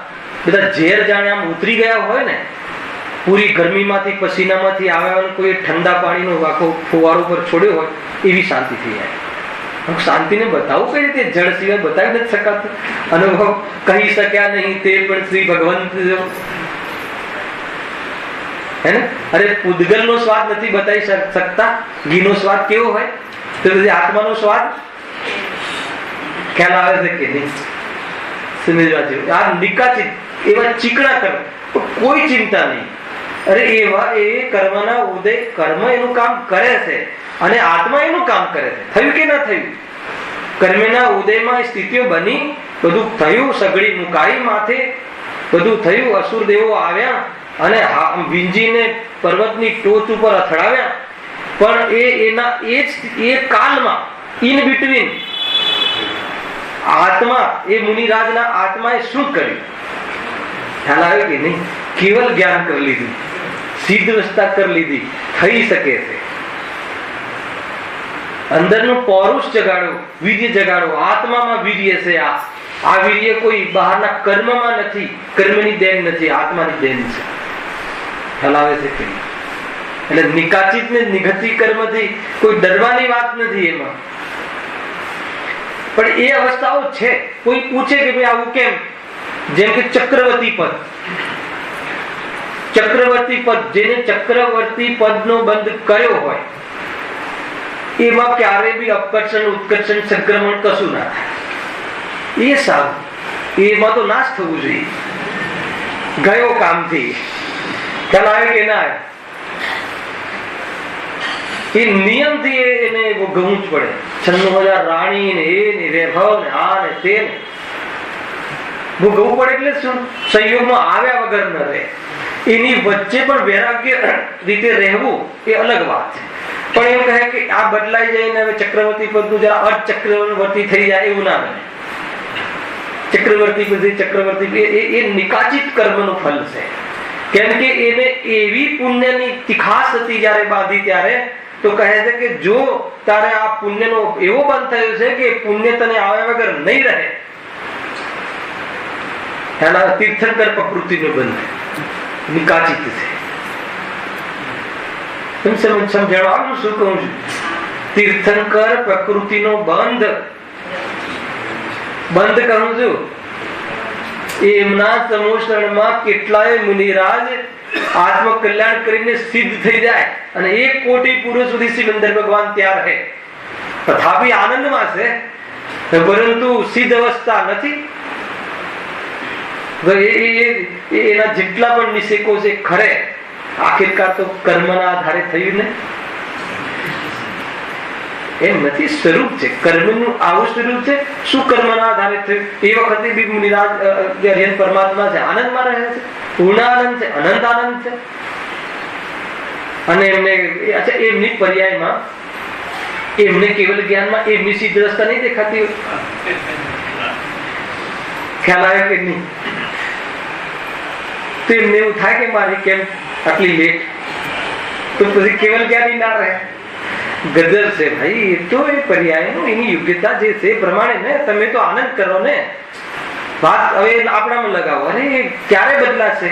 બધા ઝેર જાણે આમ ઉતરી ગયા હોય ને, પૂરી ગરમીમાંથી પસીનામાંથી આવ્યા કોઈ ઠંડા પાણીનો વાંકો ફુવારો પર છોડ્યો હોય એવી શાંતિ થઈ જાય. શાંતિને બતાવું કઈ રીતે? જળ સિવાય બતાવી નથી શકાતું. અનુભવ કહી શક્યા નહીં તે પણ શ્રી ભગવંત હે ને. અરે પૂદગલ નો સ્વાદ નથી બતાવી શકતા. ઘી નો સ્વાદ કેવો હોય? તો પછી આત્માનો સ્વાદ ખ્યાલ આવે છે કે નહીં? સમજવા જેવું. આ નિકાચિત એવા ચીકણા કર્મ, કોઈ ચિંતા નહીં. અરે એવા એ કર્મના ઉદય, કર્મ એનું કામ કરે છે અને આત્મા એનું કામ કરે છે. થયું કે ના થયું? કર્મના ઉદયમાં સ્થિતિઓ બની, બધું થયું, સગડી મુકાઈ માથે, બધું થયું, અસુર દેવો આવ્યા અને વિંજીને પર્વતની ટોચ ઉપર અથડાવ્યા. પણ એ કાલમાં ઇન બિટવીન આત્મા, એ મુનિરાજના આત્માએ શું કર્યું? ખ્યાલ આવે કે નહીં? કેવલ જ્ઞાન કરી લીધું, સિદ્ધ અવસ્થા કરી લીધી. થઈ શકે છે. અંદરનું પૌરુષ જગાડો, વીર્ય જગાડો. આત્મામાં વીર્ય છે. આ વીર્ય કોઈ બહારના કર્મમાં નથી, કર્મની દેન નથી, આત્માની દેન છે. ખ્યાલ આવે છે કે? એટલે નિકાચિત ને નિગતિ કર્મથી કોઈ ડરવાની વાત નથી એમાં. પણ એ અવસ્થાઓ છે. કોઈ પૂછે કે ભાઈ આવું કેમ? જેમ કે ચક્રવર્તી પદ, ચક્રવર્તી પદ, જેને ચક્રવર્તી પદનો બંધ કર્યો હોય એમાં ક્યારે બી અપકર્ષણ, ઉત્કર્ષણ, સંક્રમણ કશું ના થાય. એ સારું, એમાં તો નાશ થવું જોઈએ. ગયો કામથી. ખ્યાલ આવે કે ના આવે? એ નિયમથી એને ગમવું જ પડે. 96,000 રાણી ને એ ને વૈભવ ને આ ને તે ને ભોગવવું પડે. એટલે શું? સંયોગમાં આવ્યા વગર ન રહે. એની વચ્ચે પણ વૈરાગ્ય રીતે રહેવું એ અલગ વાત છે. પણ એમ કહે કે આ બદલાઈ જઈને હવે ચક્રવર્તી પદનું જરા અચક્રવર્તી થઈ જાય એવું ના બને. ચક્રવર્તી પછી ચક્રવર્તી એ નિકાચિત કર્મનું ફલ છે. કેમ કે એને એવી પુણ્યની તિખાસ હતી જયારે બાંધી ત્યારે, તો કહે છે કે જો તારે આ પુણ્યનો એવો બંધ થયો છે કે પુણ્ય તને આવ્યા વગર નહીં રહે, એના તીર્થંકર પ્રકૃતિનો બંધ નિકાચિત છે. સમજાવવાનું શું કહું છું? તીર્થંકર પ્રકૃતિનો બંધ કહું છું. એમના સમોષણમાં કેટલાય મુનિરાજ આત્મકલ્યાણ કરીને સિદ્ધ થઈ જાય અને 1 કોટી પુરુષ સુધી સિકંદર ભગવાન ત્યાં રહે, તથાપી આનંદમાં છે, પરંતુ સિદ્ધ અવસ્થા નથી. એના જેટલા પણ નિષેકો છે ખરે, આખિરકાર તો કર્મના આધારે થયું ને. એમ નથી, સ્વરૂપ છે કર્મનું. આવું સ્વરૂપ છે. શું કર્મના આધારે થયું? એ વખતે બી મુનિરાજ પરમાત્મા છે, આનંદમાં રહે છે. પૂર્ણ આનંદ છે, અનંત આનંદ છે. અને એમને એમની પર્યાયમાં એમને કેવલ જ્ઞાનમાં એમની સિદ્ધ રસ્તા નહીં દેખાતી હોય. ખ્યાલ આવે કે નહીં? તો એમને એવું થાય કે મારી કેમ આટલી લેટ? તો પછી કેવલ જ્ઞાની ના રહે. ગજર છે ભાઈ. એ તો એ પર્યાયનું એની યોગ્યતા જે છે એ પ્રમાણે ને તમે તો આનંદ કરો ને. વાત હવે આપણામાં લગાવો. અરે ક્યારે બદલાશે?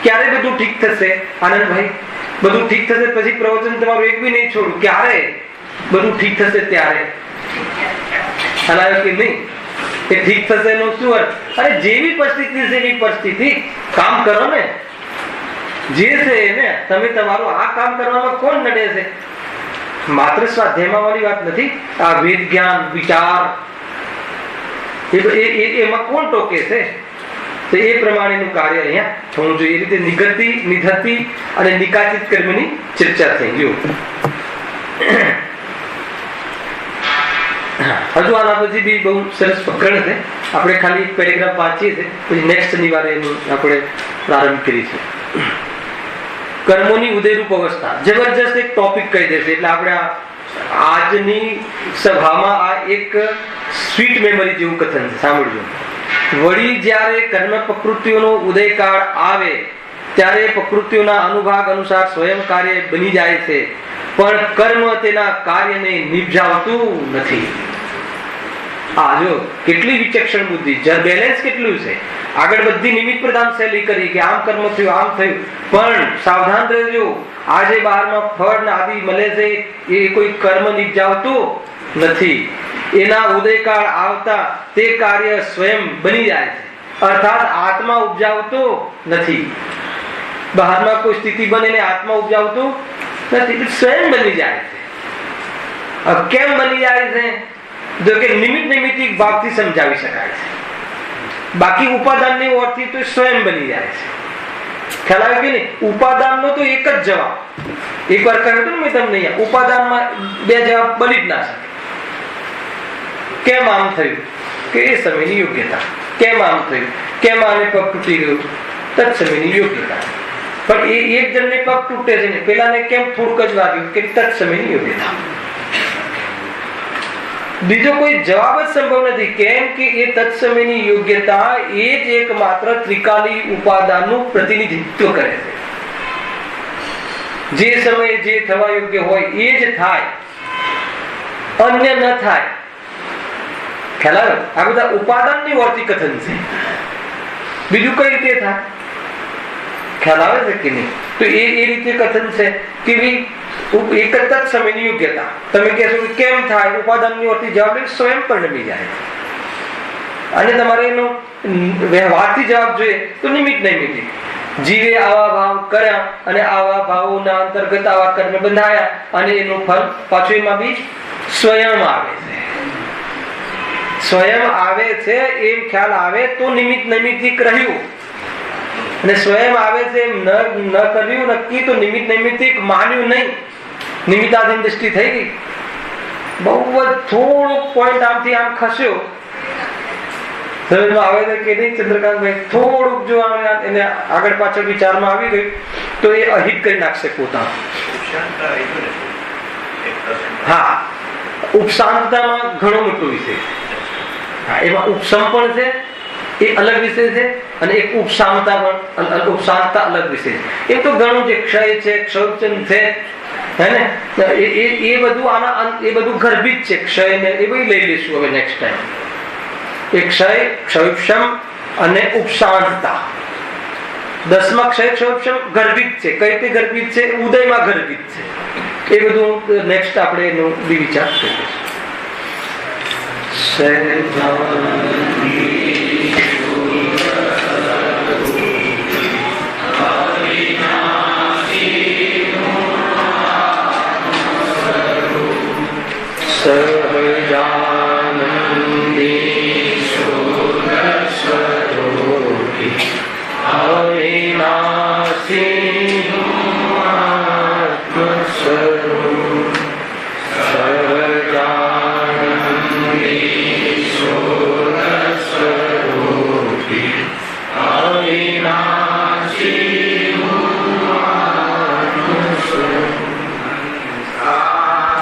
ક્યારે બધું ઠીક થશે? આનંદભાઈ બધું ઠીક થશે પછી પ્રવચન તમારું એક બી નહીં છોડું. ક્યારે બધું ઠીક થશે? ત્યારે હલાયો કે નહીં? એ ઠીક થશે એનો શું અર્થ? અરે જેવી પરિસ્થિતિ છે એવી પરિસ્થિતિ કામ કરો ને. જે છે એને તમે તમારું આ કામ કરવામાં કોણ નડે છે? માત્ર સ્વાધ્યાયમાં વાળી વાત નથી. આ વેદ જ્ઞાન વિચાર એમાં કોણ ટોકે છે? તો એ પ્રમાણેનું કાર્ય અહીંયા થવું જોઈએ. એ રીતે નિગતિ, નિધતિ અને નિકાચિત કર્મની ચર્ચા થઈ ગયું. હજુ આના પછી બી બહુ સરસ પ્રકરણ છે. આપણે ખાલી એક પેરેગ્રાફ વાંચીએ છીએ, પછી નેક્સ્ટ શનિવારે એનું આપણે પ્રારંભ કરીશું. કર્મોની ઉદયરૂપ અવસ્થા જબરજસ્ત એક ટોપિક કહી દેશે. એટલે આપણે આજની સભામાં આ એક સ્વીટ મેમરી જેવું કથન છે, સાંભળજો. વળી જ્યારે કર્મ પ્રકૃતિઓનો ઉદયકાળ આવે ત્યારે પ્રકૃતિઓના અનુભાગ અનુસાર સ્વયં કાર્ય બની જાય છે, પણ કર્મ તેના કાર્યને નિપજાવતું નથી. આ જો કેટલી વિચક્ષણ બુદ્ધિ, બેલેન્સ કેટલું છે. આગળ બધી નિમિત્ત પ્રધાન શૈલી કરી કે આમ કર્મ થયું, આમ થયું, પણ સાવધાન રહેજો, આજે બહારમાં ફળ આદિ મળે છે એ કોઈ કર્મ નિપજાવતું નથી. એના ઉદયકાળ આવતા તે કાર્ય સ્વયં બની જાય છે, અર્થાત આત્મા ઉપજાવતો નથી. બહારમાં કોઈ સ્થિતિ બને ને આત્મા ઉપજાવતું નથી, સ્વયં બની જાય છે. કેમ બની જાય છે? જો કે નિમિત્ત નૈમિત્તિક ભાવથી સમજાવી શકાય છે. બાકી ઉપાદાનની ઓરથી તો સ્વયં બની જાય છે. ખ્યાલ આવ્યો કે નહીં? ઉપાદાનનો તો એક જ જવાબ, એકવાર કહ્યું હતું ને મેં તમને, ઉપાદાનમાં બે જવાબ બની જ ના શકે. કેમ આમ થયું? કે એ સમયની યોગ્યતા. કેમ આમ થયું? કેમ આને પગ તૂટી ગયું? તત્સમયની યોગ્યતા. પણ એ એક જણને પગ તૂટે છે ને પેલાને કેમ થોડુંક જ વાગ્યું? કે તત્સમયની યોગ્યતા. બીજો કોઈ જવાબ જ સંભવ નથી. કેમ કે એ તત્સમયની યોગ્યતા એ જ એકમાત્ર ત્રિકાલી ઉપાદાનનું પ્રતિનિધિત્વ કરે છે. જે સમયે જે થવા યોગ્ય હોય એ જ થાય, અન્ય ન થાય. ખ્યાલ આવે? આ બધા ઉપાદાનની વર્તી કથન છે. બીજું કઈ રીતે થાય? ખ્યાલ આવે છે કે નહીં? તો એ રીતે કથન છે કે એક જ સમયની યોગ્યતા. તમે કહેશો કે કેમ થાય? ઉપાદાનની વર્તી જવાબ સ્વયં પરિણમી જાય. અને તમારે એનો વ્યવહારથી જવાબ જોઈએ તો નિમિત્ત નૈમિત્તિક. જીવે આવા ભાવ કર્યા અને આવા ભાવોના અંતર્ગત આવા કર્મ બંધાયા અને એનું ફળ પાછું એમાં બી સ્વયં આવે છે. સ્વયં આવે છે એમ ખ્યાલ આવે તો નિમિત્ત નૈમિત્તિક રહ્યું, અને સ્વયં આવે છે એમ ન કર્યું નક્કી તો નિમિત્ત નૈમિત્તિક માન્યું નહીં, નિમિત્તાધીન દૃષ્ટિ થઈ ગઈ. બહુ જ થોડુંક પોઈન્ટ આમથી આમ ખસ્યો, સમજમાં આવે છે કે નહીં ચંદ્રકાંતભાઈ? થોડુંક જો એને આગળ પાછળ વિચારમાં આવી ગયું તો એ અહિત કરી નાખશે પોતાનું. હા, ઉપશાંતતામાં ઘણો મોટો વિષય છે. એમાં ઉપશમ પણ છે, એ અલગ વિષય છે, અને એક ઉપશાંતતા પણ, ઉપશાંતતા અલગ વિષય છે. એ તો ઘણું છે, ક્ષય છે, ક્ષૌચન છે, હે ને? એ બધું આના એ બધું ગર્ભિત છે. ક્ષય ને એ બધું લઈ લઈશું હવે નેક્સ્ટ ટાઈમ. એ ક્ષય, ક્ષૌક્ષમ અને ઉપશાંતતા. 10મા ક્ષય ક્ષૌક્ષમ ગર્ભિત છે. કઈ રીતે ગર્ભિત છે? ઉદયમાં ગર્ભિત છે. એ બધું નેક્સ્ટ આપણે એનો વિચાર કરીશું.